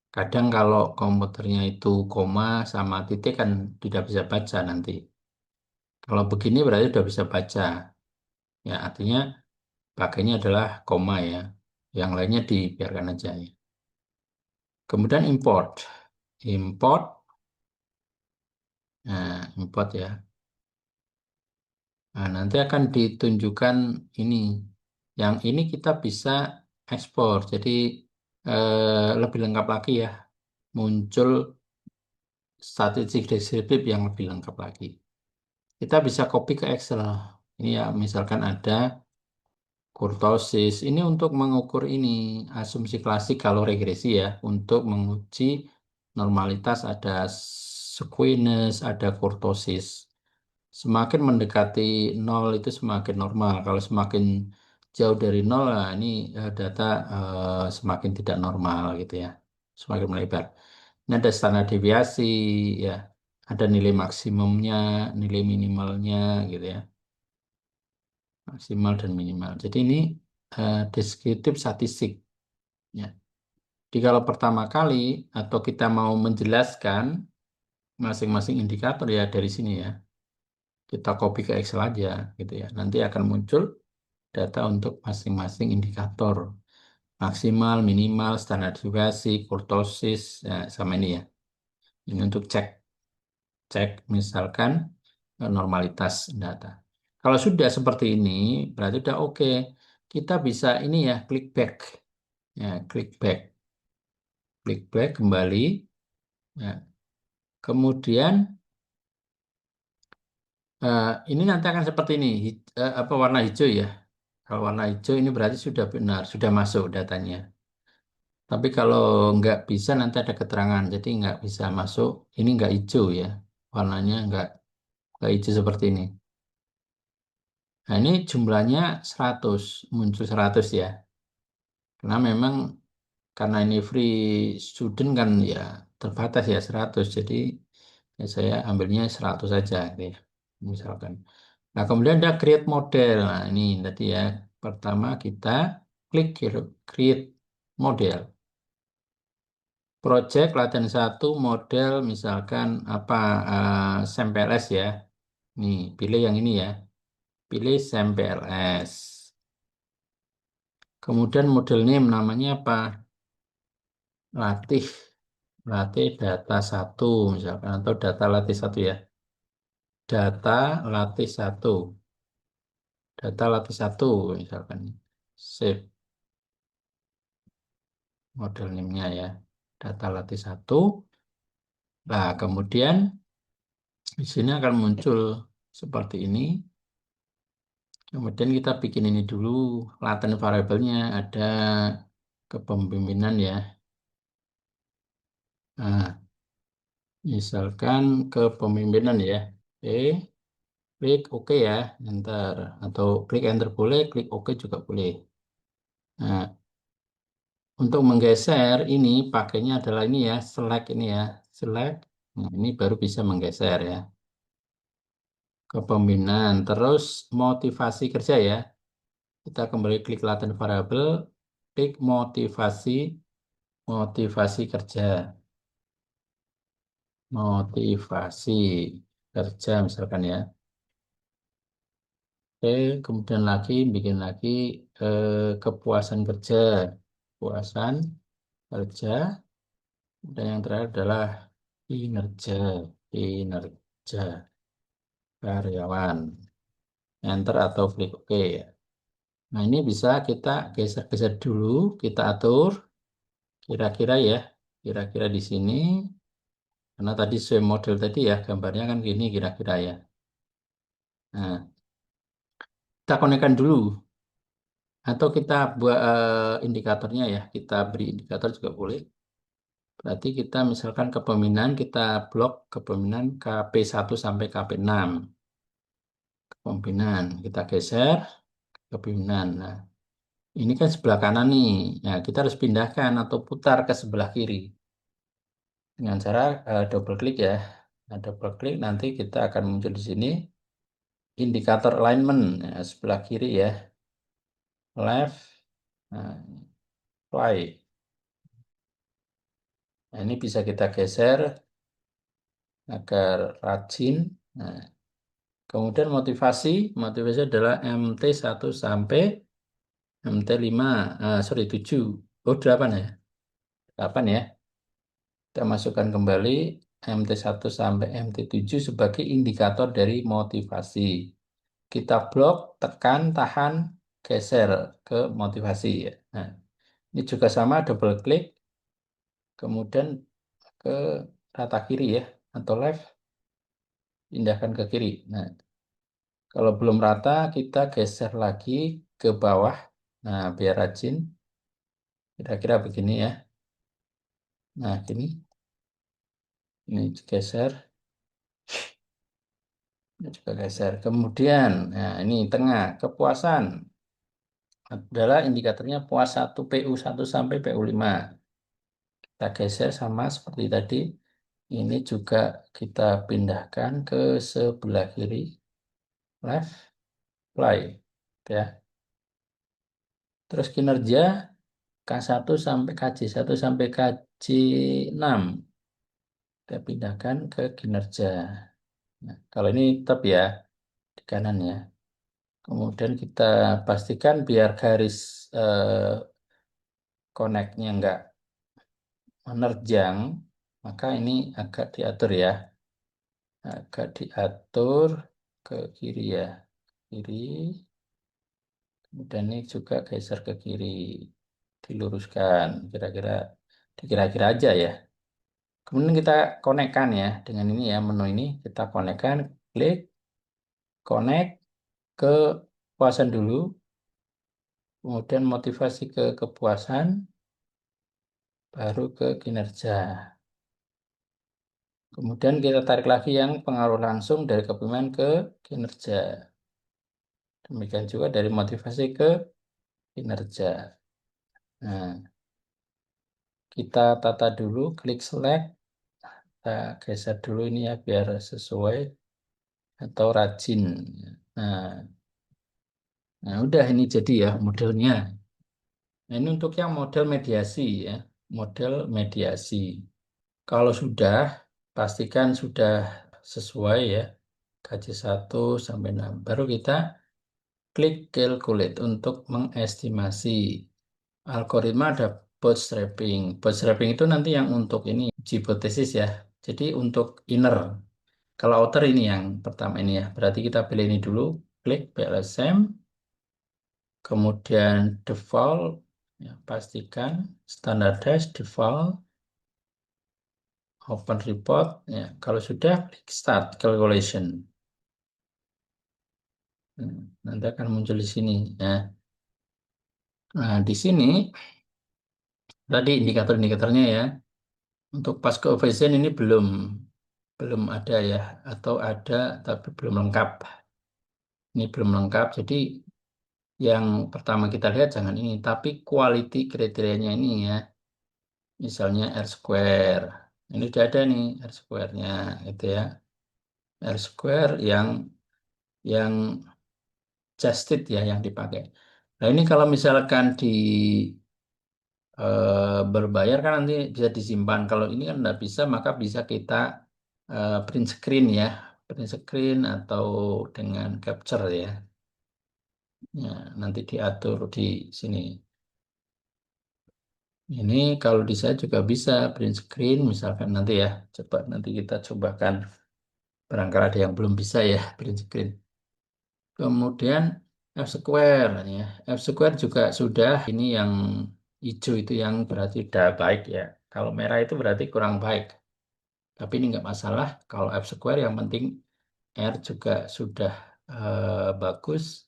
Kadang kalau komputernya itu koma sama titik kan tidak bisa baca nanti. Kalau begini berarti sudah bisa baca. Ya, artinya pakainya adalah koma ya. Yang lainnya dibiarkan aja ya. Kemudian import. Import, nah import ya. Nah, nanti akan ditunjukkan ini. Yang ini kita bisa ekspor. Jadi lebih lengkap lagi ya. Muncul statistik deskriptif yang lebih lengkap lagi. Kita bisa copy ke Excel. Ini ya, misalkan ada kurtosis. Ini untuk mengukur ini asumsi klasik kalau regresi ya, untuk menguji normalitas ada squamous, ada kurtosis. Semakin mendekati nol itu semakin normal. Kalau semakin jauh dari nol, nah ini data semakin tidak normal gitu ya, semakin melebar. Ini ada standar deviasi ya, ada nilai maksimumnya, nilai minimalnya gitu ya, maksimal dan minimal. Jadi ini deskriptif statistik ya. Jadi kalau pertama kali atau kita mau menjelaskan masing-masing indikator ya dari sini ya, kita copy ke Excel aja gitu ya. Nanti akan muncul data untuk masing-masing indikator maksimal, minimal, standar deviasi, kurtosis, ya, sama ini ya. Ini untuk cek cek misalkan normalitas data. Kalau sudah seperti ini, berarti sudah oke. Kita bisa ini ya, klik back. Ya, klik back kembali. Ya. Kemudian ini nanti akan seperti ini, apa warna hijau ya. Kalau warna hijau ini berarti sudah benar, sudah masuk datanya. Tapi kalau nggak bisa nanti ada keterangan, jadi nggak bisa masuk. Ini nggak hijau ya, warnanya nggak hijau seperti ini. Nah ini jumlahnya 100, muncul 100 ya. Karena memang karena ini free student kan ya terbatas ya 100. Jadi ya saya ambilnya 100 saja gitu ya, misalkan. Nah kemudian ada create model. Nah ini tadi ya, pertama kita klik create model. Project latihan satu model misalkan apa SAMPLS ya. Nih, pilih yang ini ya. Pilih SAMPLS. Kemudian model name namanya apa? Latih. Latih data satu misalkan atau data latih satu ya. Data latih satu. Data latih satu misalkan. Save model name-nya ya. Data latih satu. Nah, kemudian di sini akan muncul seperti ini. Kemudian kita bikin ini dulu, latent variabelnya ada kepemimpinan ya. Nah, misalkan kepemimpinan ya. Oke, klik OK ya, enter. Atau klik enter boleh, klik OK juga boleh. Nah, untuk menggeser ini pakainya adalah ini ya, select ini ya, select. Nah, ini baru bisa menggeser ya. Kepemimpinan, terus motivasi kerja ya. Kita kembali klik latent variable, klik motivasi kerja, motivasi kerja misalkan ya. Oke, kemudian lagi bikin lagi kepuasan kerja, kepuasan kerja, dan yang terakhir adalah kinerja, kinerja karyawan. Enter atau klik OK ya. Nah ini bisa kita geser-geser dulu, kita atur kira-kira ya, kira-kira di sini. Karena tadi sesuai model tadi ya, gambarnya kan gini kira-kira ya. Nah, kita konekkan dulu. Atau kita buat indikatornya ya. Kita beri indikator juga boleh. Berarti kita misalkan kepemimpinan, kita blok kepemimpinan KP1 sampai KP6. Kepemimpinan, kita geser kepemimpinan. Nah, ini kan sebelah kanan nih. Nah, kita harus pindahkan atau putar ke sebelah kiri. dengan cara double klik ya. Nah, double klik nanti kita akan muncul di sini indikator alignment ya, sebelah kiri ya, left, nah, right. Nah, ini bisa kita geser agar rajin. Nah, kemudian motivasi adalah MT1 sampai MT5, sorry 7, oh 8 ya, 8 ya. Kita masukkan kembali MT1 sampai MT7 sebagai indikator dari motivasi. Kita blok, tekan, tahan, geser ke motivasi ya. Nah, ini juga sama double klik, kemudian ke rata kiri ya, atau left, pindahkan ke kiri. Nah, kalau belum rata, kita geser lagi ke bawah. Nah, biar rajin, kira-kira begini ya. Nah, ini geser, ini juga geser. Kemudian, nah ini tengah, kepuasan adalah indikatornya puas 1, PU1 sampai PU5. Kita geser sama seperti tadi. Ini juga kita pindahkan ke sebelah kiri, left, play. Ya. Terus kinerja K1 sampai KJ1 sampai KJ6. Kita pindahkan ke kinerja. Nah, kalau ini tetap ya di kanan ya. Kemudian kita pastikan biar garis koneknya enggak menerjang, maka ini agak diatur ya. Agak diatur ke kiri ya. Kiri, kemudian ini juga geser ke kiri. Diluruskan, dikira-kira aja ya. Kemudian kita konekkan ya dengan ini ya, menu ini kita konekkan, klik, connect ke kepuasan dulu, kemudian motivasi ke kepuasan, baru ke kinerja. Kemudian kita tarik lagi yang pengaruh langsung dari kepemimpinan ke kinerja. Demikian juga dari motivasi ke kinerja. Nah, kita tata dulu, klik select, kita geser dulu ini ya biar sesuai atau rajin. Nah, nah udah ini jadi ya modelnya. Nah, ini untuk yang model mediasi ya, model mediasi. Kalau sudah, pastikan sudah sesuai ya, KJ1 sampai 6. Baru kita klik calculate untuk mengestimasi. Algoritma ada bootstrapping. Bootstrapping itu nanti yang untuk ini, uji hipotesis ya. Jadi untuk inner. Kalau outer ini yang pertama ini ya. Berarti kita pilih ini dulu, klik PLSM, kemudian default, ya, pastikan standardize default, open report. Ya, kalau sudah, klik start calculation. Nanti akan muncul di sini. Ya. Nah, di sini tadi indikator-indikatornya ya. Untuk pas coefficient ini belum belum ada ya, atau ada tapi belum lengkap. Ini belum lengkap. Jadi yang pertama kita lihat jangan ini, tapi quality kriterianya ini ya. Misalnya R square. Ini sudah ada nih R square-nya gitu ya. R square yang justed ya yang dipakai. Nah, ini kalau misalkan di berbayar kan nanti bisa disimpan. Kalau ini kan nggak bisa, maka bisa kita print screen ya, print screen atau dengan capture ya. Ya, nanti diatur di sini. Ini kalau di saya juga bisa print screen, misalkan nanti ya. Coba nanti kita cobakan. Barangkali ada yang belum bisa ya print screen. Kemudian F square ya. F square juga sudah ini yang hijau itu yang berarti udah baik ya. Kalau merah itu berarti kurang baik. Tapi ini nggak masalah. Kalau F square yang penting R juga sudah bagus.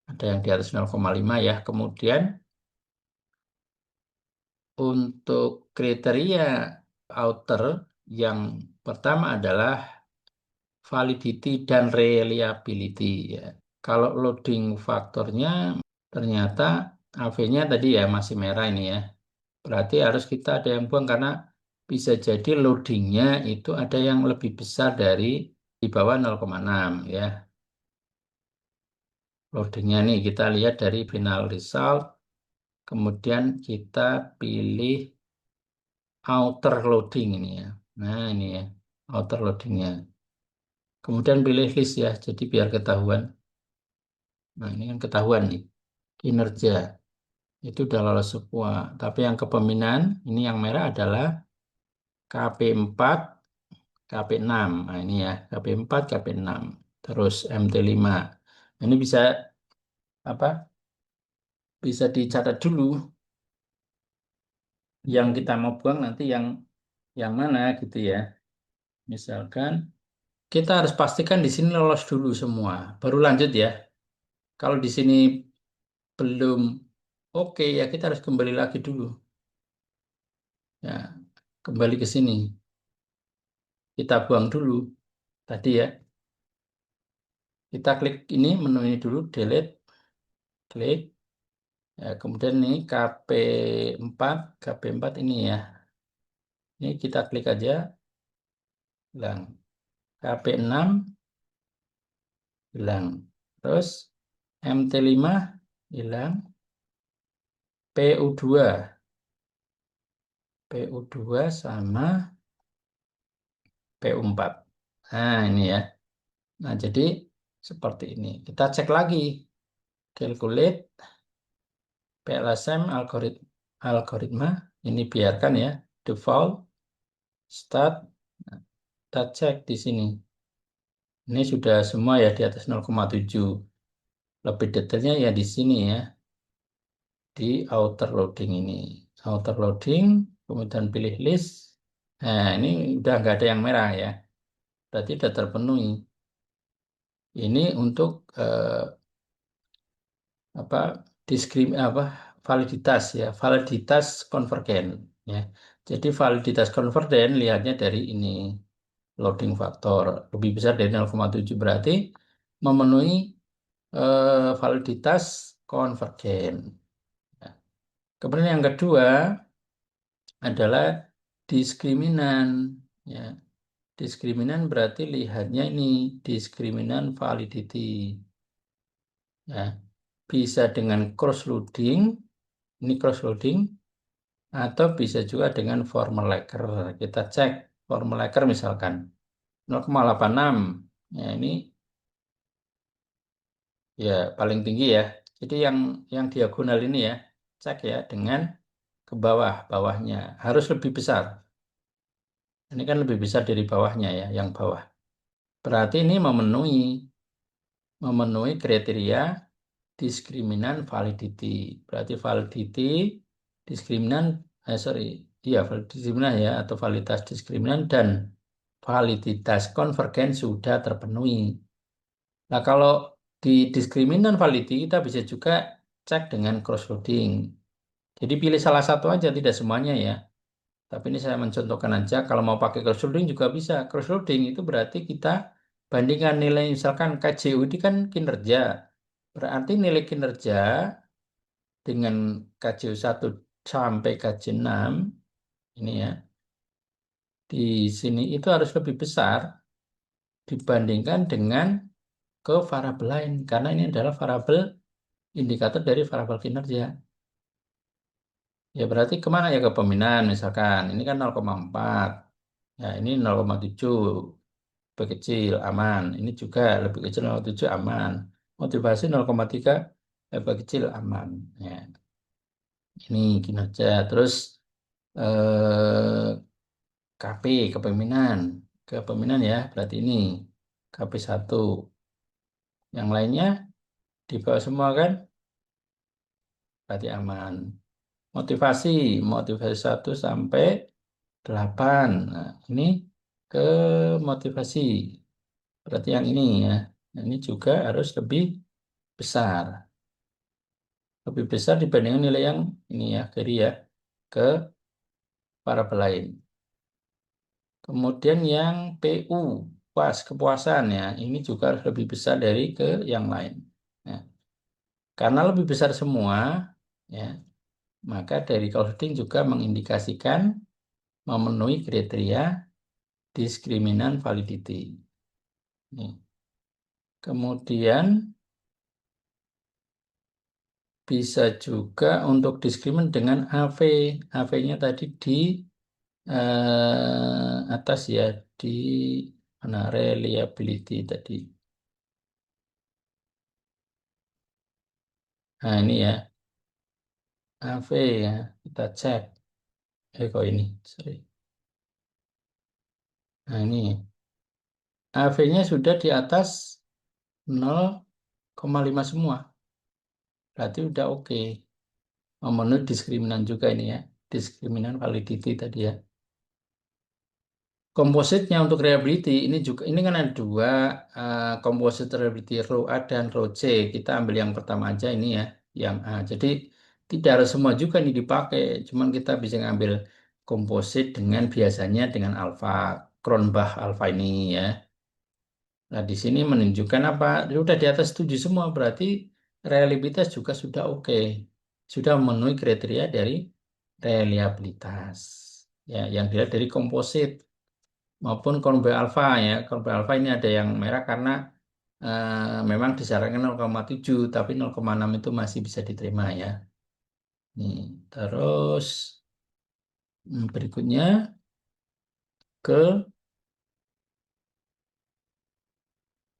Ada yang di atas 0,5 ya. Kemudian untuk kriteria outer yang pertama adalah validity dan reliability ya. Kalau loading faktornya ternyata AV-nya tadi ya masih merah ini ya. Berarti harus kita ada yang buang karena bisa jadi loadingnya itu ada yang lebih besar dari di bawah 0,6 ya. Loadingnya nih kita lihat dari final result, kemudian kita pilih outer loading ini ya. Nah ini ya, outer loadingnya. Kemudian pilih list ya, jadi biar ketahuan. Nah ini kan ketahuan nih, kinerja. Itu udah lolos semua. Tapi yang kepemimpinan, ini yang merah adalah KP4, KP6. Nah ini ya, KP4, KP6. Terus MT5. Ini bisa apa? Bisa dicatat dulu yang kita mau buang nanti yang mana gitu ya. Misalkan kita harus pastikan di sini lolos dulu semua, baru lanjut ya. Kalau di sini belum oke ya kita harus kembali lagi dulu. Ya, kembali ke sini. Kita buang dulu tadi ya. Kita klik ini menu ini dulu, delete, klik. Ya, kemudian ini KP4, KP4 ini ya. Ini kita klik aja, hilang. KP6 hilang. Terus MT5 hilang. PU2, PU2 sama PU4. Nah, ini ya. Nah, jadi seperti ini. Kita cek lagi. Calculate PLSM algoritma. Ini biarkan ya. Default, start. Nah, kita cek di sini. Ini sudah semua ya di atas 0,7. Lebih detailnya ya di sini ya. Di outer loading ini. Outer loading, kemudian pilih list. Nah, ini udah nggak ada yang merah ya. Berarti sudah terpenuhi. Ini untuk apa apa validitas ya, validitas konvergen ya. Jadi validitas konvergen lihatnya dari ini loading faktor lebih besar dari 0,7 berarti memenuhi validitas konvergen. Ya. Kemudian yang kedua adalah diskriminan ya. Diskriminan berarti lihatnya ini diskriminan validity ya. Bisa dengan cross loading, ini cross loading atau bisa juga dengan formulaker. Kita cek formulaker misalkan 0,86. Ya ini ya paling tinggi ya. Jadi yang diagonal ini ya, cek ya dengan ke bawah, bawahnya harus lebih besar. Ini kan lebih besar dari bawahnya ya, yang bawah. Berarti ini memenuhi kriteria diskriminan validity. Berarti validity diskriminan sorry, iya diskriminan ya atau validitas diskriminan dan validitas konvergen sudah terpenuhi. Nah, kalau di diskriminan validity kita bisa juga cek dengan cross loading. Jadi pilih salah satu aja, tidak semuanya ya. Tapi ini saya mencontohkan aja, kalau mau pakai cross loading juga bisa. Cross loading itu berarti kita bandingkan nilai, misalkan KJU ini kan kinerja. Berarti nilai kinerja dengan KJU 1 sampai KJ6, ini ya, di sini itu harus lebih besar dibandingkan dengan ke variabel lain. Karena ini adalah variabel indikator dari variabel kinerja. Ya berarti kemana ya ke peminat misalkan. Ini kan 0,4. Ya ini 0,7 lebih kecil aman. Ini juga lebih kecil 0,7 aman. Motivasi 0,3 lebih kecil aman. Ya, ini kinerja. Terus KP kepemimpinan. Kepemimpinan ya berarti ini KP1. Yang lainnya di bawah semua kan berarti aman. Motivasi, motivasi 1 sampai 8. Nah, ini ke motivasi. Berarti yang ini ya. Nah, ini juga harus lebih besar. Lebih besar dibandingkan nilai yang ini ya, kiri ya, ke variabel lain. Kemudian yang PU, kepuasan ya, ini juga harus lebih besar dari ke yang lain. Nah, karena lebih besar semua, ya, maka dari clouding juga mengindikasikan memenuhi kriteria diskriminan validity. Nih. Kemudian bisa juga untuk diskrimin dengan AV. AV-nya tadi di atas ya, di mana reliability tadi. Nah ini ya, AV ya, kita cek. Kok ini, sorry. Nah ini, AV-nya sudah di atas 0,5 semua. Berarti udah oke. Memenuhi diskriminan juga ini ya. Diskriminan validity tadi ya. Kompositnya untuk reliability ini juga ini kan ada dua composite reliability row A dan row C. Kita ambil yang pertama aja ini ya, yang A. Jadi tidak harus semua juga ini dipakai. Cuman kita bisa ngambil komposit dengan biasanya dengan alfa, Cronbach alfa ini ya. Nah, di sini menunjukkan apa? Sudah di atas 7 semua, berarti reliabilitas juga sudah oke. Sudah memenuhi kriteria dari reliabilitas. Ya, yang dilihat dari komposit maupun Cronbach alpha ya. Cronbach alpha ini ada yang merah karena memang disarankan 0,7, tapi 0,6 itu masih bisa diterima ya. Nih, terus berikutnya ke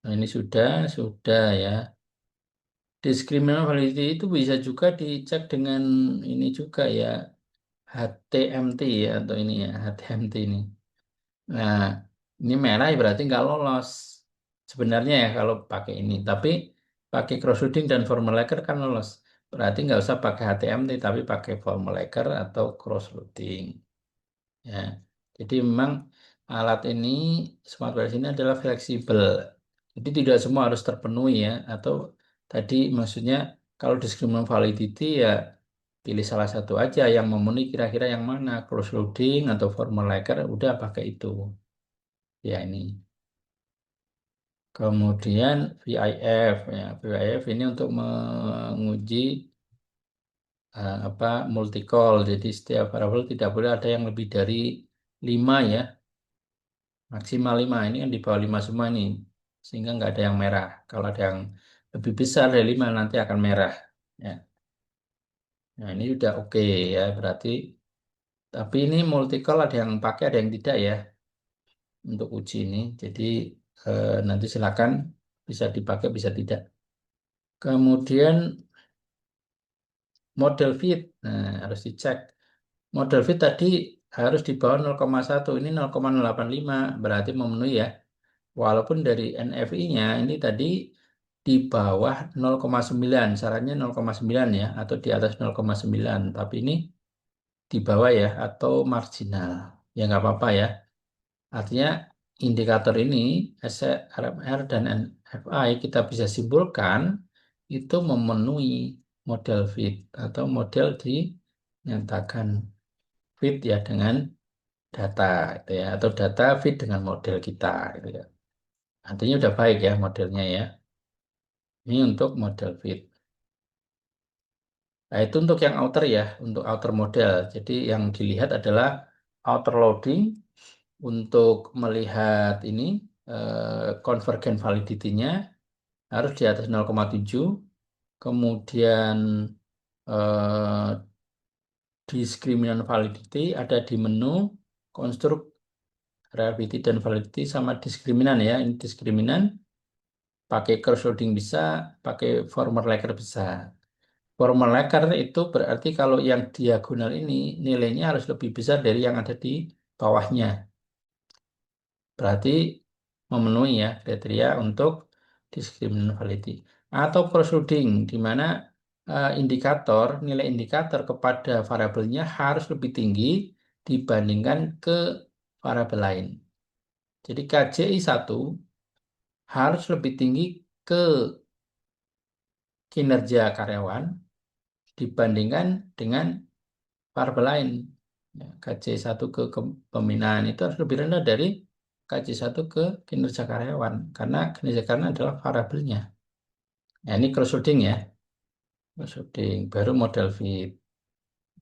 nah ini sudah ya. Discriminant validity itu bisa juga dicek dengan ini juga ya, HTMT ya, atau ini ya, HTMT ini. Nah, ini merah ya berarti nggak lolos. Sebenarnya ya kalau pakai ini. Tapi pakai cross-loading dan formulaker kan lolos. Berarti nggak usah pakai HTMT, tapi pakai formulaker atau cross-loading. Ya. Jadi memang alat ini, smart watch ini adalah fleksibel. Jadi tidak semua harus terpenuhi ya. Atau tadi maksudnya kalau discriminant validity ya pilih salah satu aja yang memenuhi kira-kira yang mana. Cross loading atau formulaker udah pakai itu. Ya ini. Kemudian VIF ya. VIF ini untuk menguji apa multi call. Jadi setiap variabel tidak boleh ada yang lebih dari 5 ya. Maksimal 5 ini kan di bawah 5 semua nih. Sehingga nggak ada yang merah. Kalau ada yang lebih besar dari 5 nanti akan merah. Ya. Nah ini udah oke ya berarti. Tapi ini multi call ada yang pakai ada yang tidak ya untuk uji ini. Jadi nanti silakan bisa dipakai bisa tidak. Kemudian model fit. Nah harus dicek. Model fit tadi harus di bawah 0,1. Ini 0,085 berarti memenuhi ya. Walaupun dari NFI-nya ini tadi di bawah 0,9, sarannya 0,9 ya, atau di atas 0,9. Tapi ini di bawah ya, atau marginal. Ya nggak apa-apa ya. Artinya indikator ini, SRMR dan NFI, kita bisa simpulkan itu memenuhi model fit atau model dinyatakan fit ya dengan data gitu ya, atau data fit dengan model kita gitu ya. Artinya udah baik ya modelnya ya. Ini untuk model fit. Nah, itu untuk yang outer ya, untuk outer model. Jadi yang dilihat adalah outer loading untuk melihat ini convergent validity-nya harus di atas 0,7. Kemudian eh, discriminant validity ada di menu konstruk reliability dan validity sama diskriminan ya. Ini diskriminan pakai cross loading bisa, pakai former laker bisa. Formal letter itu berarti kalau yang diagonal ini nilainya harus lebih besar dari yang ada di bawahnya. Berarti memenuhi ya kriteria untuk discriminant validity. Atau cross-loading, di mana nilai indikator kepada variabelnya harus lebih tinggi dibandingkan ke variabel lain. Jadi KJI 1 harus lebih tinggi ke kinerja karyawan dibandingkan dengan variabel lain. Ya, KC1 ke pembinaan itu harus lebih rendah dari KC1 ke kinerja karyawan karena kinerja karyawan adalah variabelnya. Nah, ini cross-loading ya. Cross-loading baru model fit.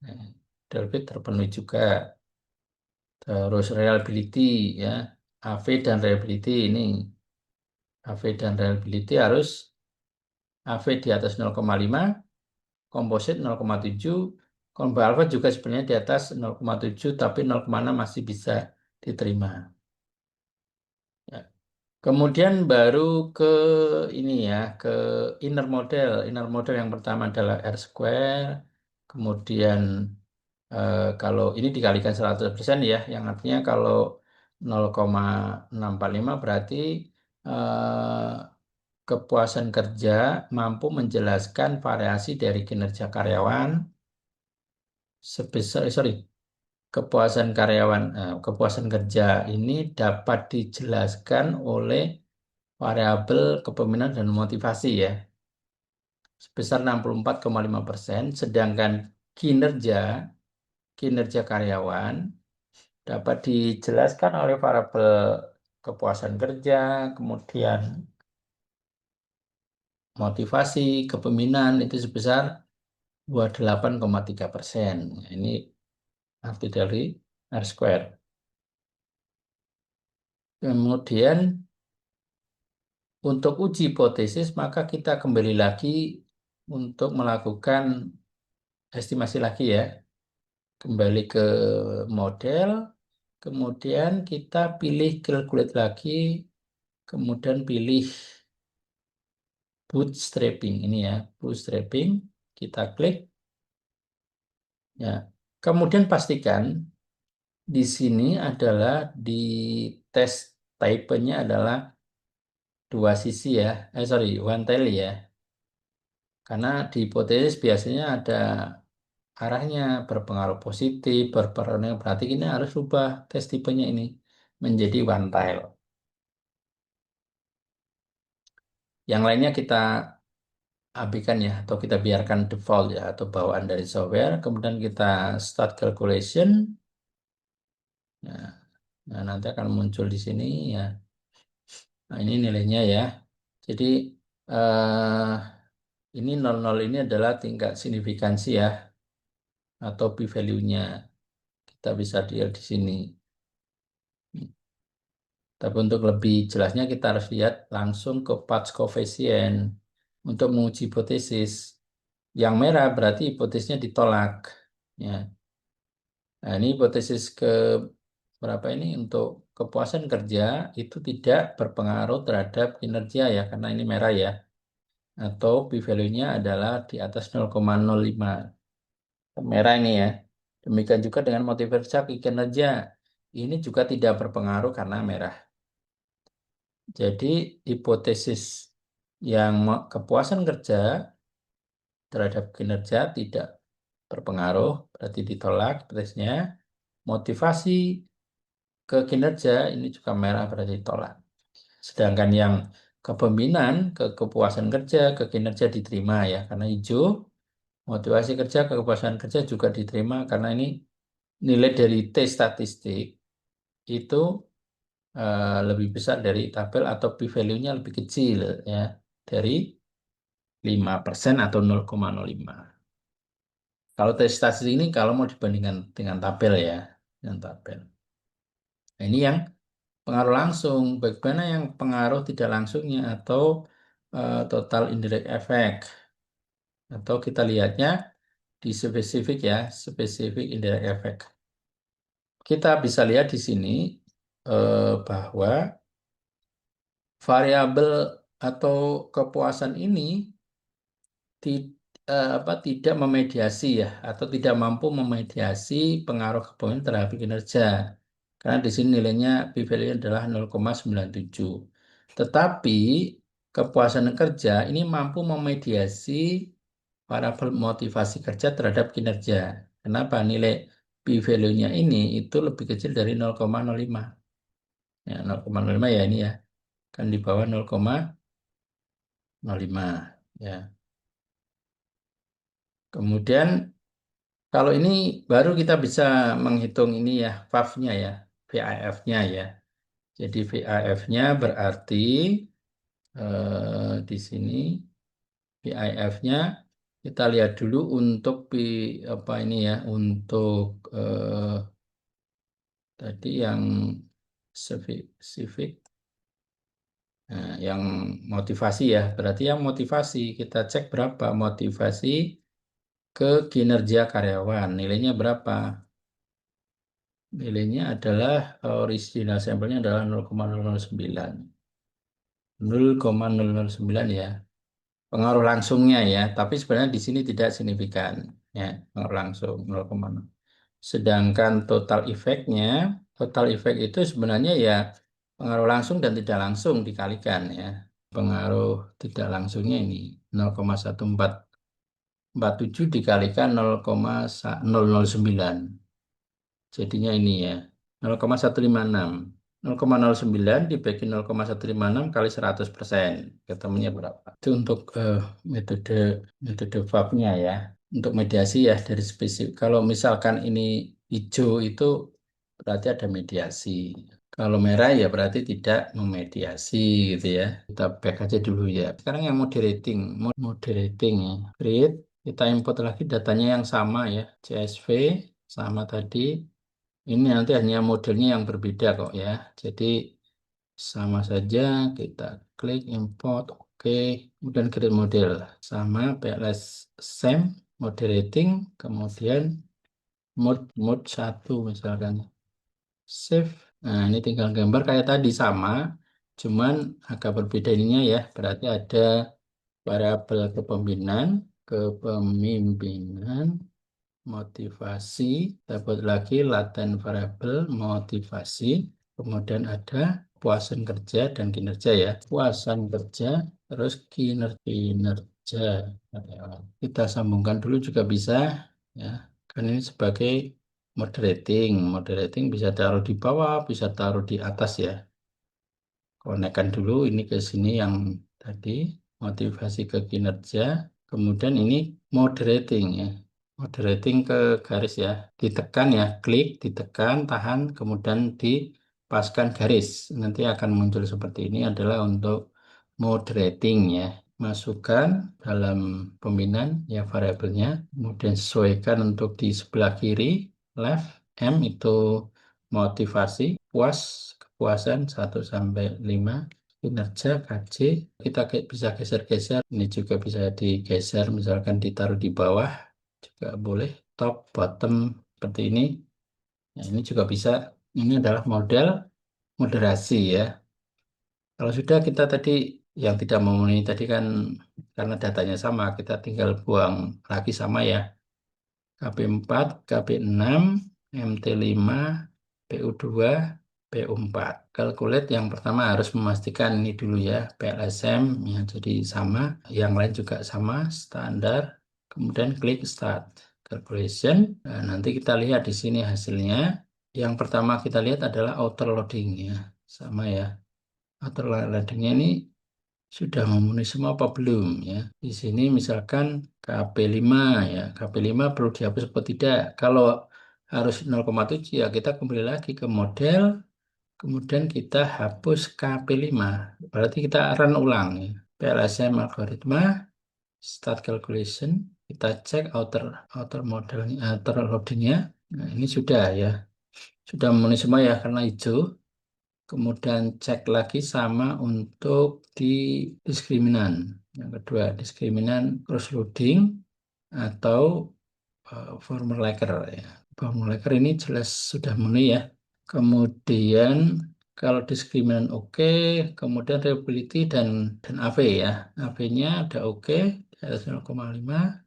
Nah, model fit terpenuhi juga. Terus reliability ya. AV dan reliability ini. AV dan reliability harus AV di atas 0,5, komposit 0,7, combo alpha juga sebenarnya di atas 0,7 tapi 0,6 masih bisa diterima. Ya. Kemudian baru ke ini ya, ke inner model. Inner model yang pertama adalah R square. Kemudian kalau ini dikalikan 100% ya, yang artinya kalau 0,645 berarti eh, kepuasan kerja mampu menjelaskan variasi dari kinerja karyawan sebesar, sorry, kepuasan kerja ini dapat dijelaskan oleh variabel kepemimpinan dan motivasi ya, sebesar 64,5%, sedangkan kinerja kinerja karyawan dapat dijelaskan oleh variabel kepuasan kerja, kemudian motivasi, kepemimpinan itu sebesar 28,3%. Ini arti dari R square. Kemudian untuk uji hipotesis maka kita kembali lagi untuk melakukan estimasi lagi ya. Kembali ke model, kemudian kita pilih calculate lagi, kemudian pilih bootstrapping ini ya, bootstrapping, kita klik ya. Kemudian pastikan di sini adalah di tes type-nya adalah dua sisi ya, sorry, one tail ya. Karena di hipotesis biasanya ada arahnya berpengaruh positif, berpengaruh negatif. Berarti ini harus rubah tes tipenya ini menjadi one tail. Yang lainnya kita abaikan ya, atau kita biarkan default ya, atau bawaan dari software. Kemudian kita start calculation. Nah, nah, nanti akan muncul di sini ya. Nah, ini nilainya ya. Jadi eh, ini 00 ini adalah tingkat signifikansi ya, atau p-value-nya. Kita bisa lihat di sini. Tapi untuk lebih jelasnya kita harus lihat langsung ke Potts coefficient untuk menguji hipotesis. Yang merah berarti hipotesisnya ditolak. Ya. Nah, ini hipotesis ke berapa ini untuk kepuasan kerja itu tidak berpengaruh terhadap kinerja ya, karena ini merah ya. Atau p-value-nya adalah di atas 0,05. Merah ini ya. Demikian juga dengan motivasi kinerja. Ini juga tidak berpengaruh karena merah. Jadi hipotesis yang kepuasan kerja terhadap kinerja tidak berpengaruh, berarti ditolak hipotesisnya. Motivasi ke kinerja ini juga merah berarti ditolak. Sedangkan yang kepemimpinan ke kepuasan kerja, ke kinerja diterima ya, karena hijau. Motivasi kerja, ke kepuasan kerja juga diterima karena ini nilai dari T statistik itu lebih besar dari tabel atau p-value-nya lebih kecil ya dari 5% atau 0,05. Kalau tes statistik ini kalau mau dibandingkan dengan tabel ya, dengan tabel. Nah, ini yang pengaruh langsung, bagaimana yang pengaruh tidak langsungnya atau total indirect effect. Atau kita lihatnya di spesifik ya, spesifik indirect effect. Kita bisa lihat di sini bahwa variabel atau kepuasan ini tidak memediasi ya, atau tidak mampu memediasi pengaruh kepemimpinan terhadap kinerja. Karena di sini nilainya p-value adalah 0,97. Tetapi kepuasan kerja ini mampu memediasi variabel motivasi kerja terhadap kinerja. Kenapa? Nilai p-value-nya ini itu lebih kecil dari 0,05. Ya, 0,05 ya ini ya. Kan di bawah 0,05 ya. Kemudian kalau ini baru kita bisa menghitung ini ya, VAF-nya ya, VAF-nya ya. Jadi VAF-nya berarti di sini VAF-nya kita lihat dulu untuk apa ini ya, untuk Tadi yang civic, nah, yang motivasi ya. Berarti yang motivasi kita cek berapa motivasi ke kinerja karyawan. Nilainya berapa? Nilainya adalah original sampelnya adalah 0,009. 0,009 ya. Pengaruh langsungnya ya, tapi sebenarnya di sini tidak signifikan ya, pengaruh langsung 0,0. Sedangkan total efek itu sebenarnya ya pengaruh langsung dan tidak langsung dikalikan ya. Pengaruh tidak langsungnya ini 0,1447 dikalikan 0,009. Jadinya ini ya 0,156. 0,09 dibagi 0,156 kali 100%. Ketemunya berapa? Itu untuk metode metode VAP-nya ya. Untuk mediasi ya dari spesifik. Kalau misalkan ini hijau itu berarti ada mediasi. Kalau merah ya berarti tidak memediasi gitu ya. Kita back aja dulu ya. Sekarang yang moderating. Moderating ya. Create. Kita import lagi datanya yang sama ya. CSV sama tadi. Ini nanti hanya modelnya yang berbeda kok ya. Jadi sama saja kita klik import, oke. Kemudian create model sama PLS same moderating, kemudian mode 1 misalkan save. Nah, ini tinggal gambar kayak tadi sama, cuman agak berbeda ininya ya. Berarti ada variabel kepemimpinan motivasi, dapat lagi laten variabel motivasi, kemudian ada puasan kerja dan kinerja ya. Puasan kerja, terus kinerja. Kita sambungkan dulu juga bisa ya. Kan ini sebagai moderating. Moderating bisa taruh di bawah, bisa taruh di atas ya. Konekkan dulu ini ke sini yang tadi motivasi ke kinerja, kemudian ini moderating ya. Moderating ke garis ya, ditekan ya, klik, ditekan, tahan, kemudian dipaskan garis. Nanti akan muncul seperti ini adalah untuk moderating ya. Masukkan dalam pembinaan ya variabelnya, kemudian sesuaikan untuk di sebelah kiri, left, M itu motivasi, puas, kepuasan 1 sampai 5, kinerja KJ, kita bisa geser-geser, ini juga bisa digeser, misalkan ditaruh di bawah, juga boleh, top, bottom, seperti ini. Nah, ini juga bisa, ini adalah model moderasi ya. Kalau sudah kita tadi yang tidak memenuhi tadi kan karena datanya sama, kita tinggal buang lagi sama ya. KP4, KP6, MT5, PU2, PU4. Calculate yang pertama harus memastikan ini dulu ya, PLSM ya, jadi sama, yang lain juga sama, standar. Kemudian klik start calculation. Nah, nanti kita lihat di sini hasilnya. Yang pertama kita lihat adalah outer loading ya, sama ya. Outer loadingnya ini sudah memenuhi semua apa belum ya. Di sini misalkan KP5 ya. KP5 perlu dihapus atau tidak. Kalau harus 0,7 ya kita kembali lagi ke model, kemudian kita hapus KP5. Berarti kita run ulang ya. PLSM algoritma, start calculation, kita cek outer modelnya, outer loadingnya. Nah, ini sudah ya. Sudah memenuhi semua ya karena hijau. Kemudian cek lagi sama untuk di diskriminan. Yang kedua, diskriminan cross loading atau formulaker ya. Formulaker ini jelas sudah memenuhi ya. Kemudian kalau diskriminan oke, kemudian reliability dan AV ya. AV-nya ada oke, di atas 0,5,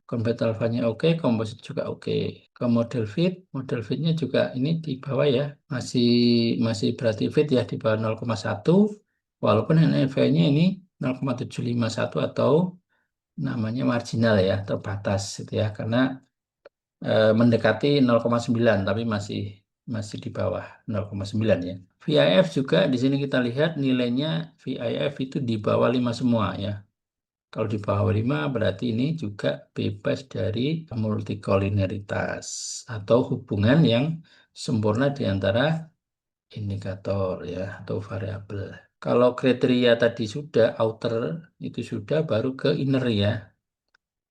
combat alpha-nya oke, composite juga oke. Ke model fit-nya juga ini di bawah ya, masih masih berarti fit ya di bawah 0,1, walaupun NFV-nya ini 0,751 atau namanya marginal ya, terbatas gitu ya, karena mendekati 0,9 tapi masih masih di bawah 0,9 ya. VIF juga di sini kita lihat nilainya VIF itu di bawah 5 semua ya. Kalau di bawah 5 berarti ini juga bebas dari multikolineritas atau hubungan yang sempurna di antara indikator ya atau variabel. Kalau kriteria tadi sudah, outer itu sudah, baru ke inner ya.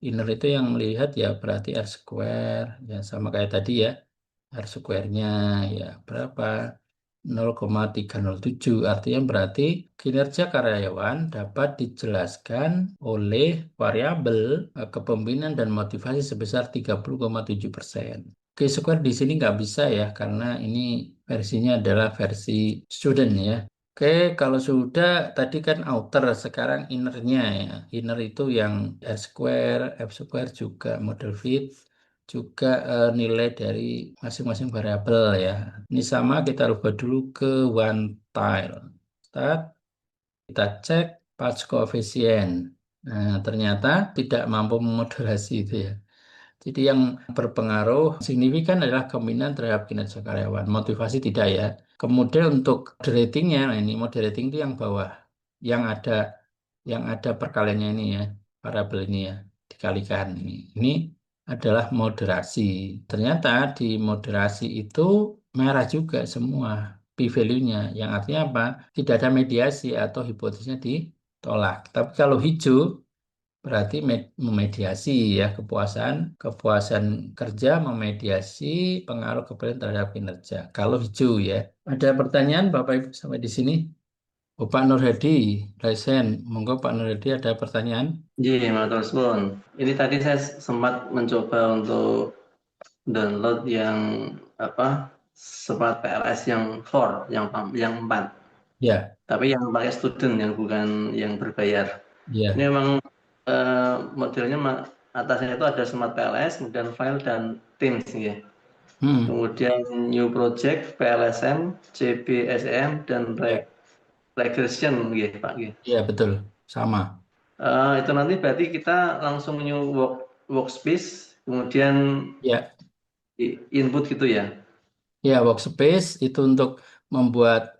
Inner itu yang melihat ya berarti R square ya sama kayak tadi ya. R square-nya ya berapa? 0,307. Artinya berarti kinerja karyawan dapat dijelaskan oleh variabel kepemimpinan dan motivasi sebesar 30,7%. Oke, square di sini nggak bisa ya, karena ini versinya adalah versi student ya. Oke, kalau sudah tadi kan outer, sekarang innernya ya. Inner itu yang R square, F square juga model fit, juga nilai dari masing-masing variabel ya. Ini sama, kita rubah dulu ke one tile. Start, kita cek patch coefficient. Nah, ternyata tidak mampu memodulasi itu ya. Jadi yang berpengaruh signifikan adalah kemungkinan terhadap kinerja karyawan. Motivasi tidak ya. Kemudian untuk moderatingnya, nah ini moderating itu yang bawah, yang ada perkaliannya ini ya, variabel ini ya, dikalikan ini. Ini adalah moderasi. Ternyata di moderasi itu merah juga semua p-value-nya. Yang artinya apa? Tidak ada mediasi atau hipotesisnya ditolak. Tapi kalau hijau berarti memediasi ya, kepuasan kepuasan kerja memediasi pengaruh kemudian terhadap kinerja. Kalau hijau ya. Ada pertanyaan Bapak Ibu sampai di sini? Oh, Pak Nur Hadi, Resen, monggo Pak Nur Hadi ada pertanyaan? Iya, matur suwun. Ini tadi saya sempat mencoba untuk download yang apa Smart PLS yang 4, yang 4. Ya, Tapi yang pakai student yang bukan yang berbayar. Ini ya. memang modelnya atasnya itu ada Smart PLS, kemudian file dan Teams ya. Hmm, Kemudian new project, PLSM, CBSM dan ya, regression ya, Pak ya. ya betul, sama. Itu nanti berarti kita langsung new workspace, kemudian Ya, input gitu ya. ya workspace itu untuk membuat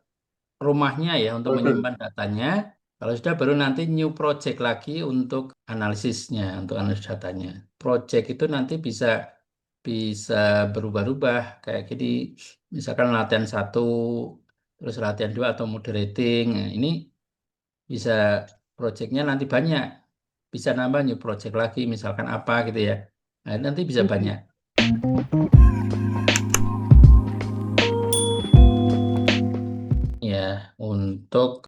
rumahnya ya, untuk Produk. menyimpan datanya. Kalau sudah baru nanti new project lagi untuk analisisnya, untuk analisis datanya. Project itu nanti bisa bisa berubah-ubah kayak gini. Misalkan latihan satu, terus latihan dua atau moderating. Nah, ini bisa projectnya nanti banyak. Bisa nambah new project lagi, misalkan apa gitu ya. Nah, nanti bisa banyak. Ya, untuk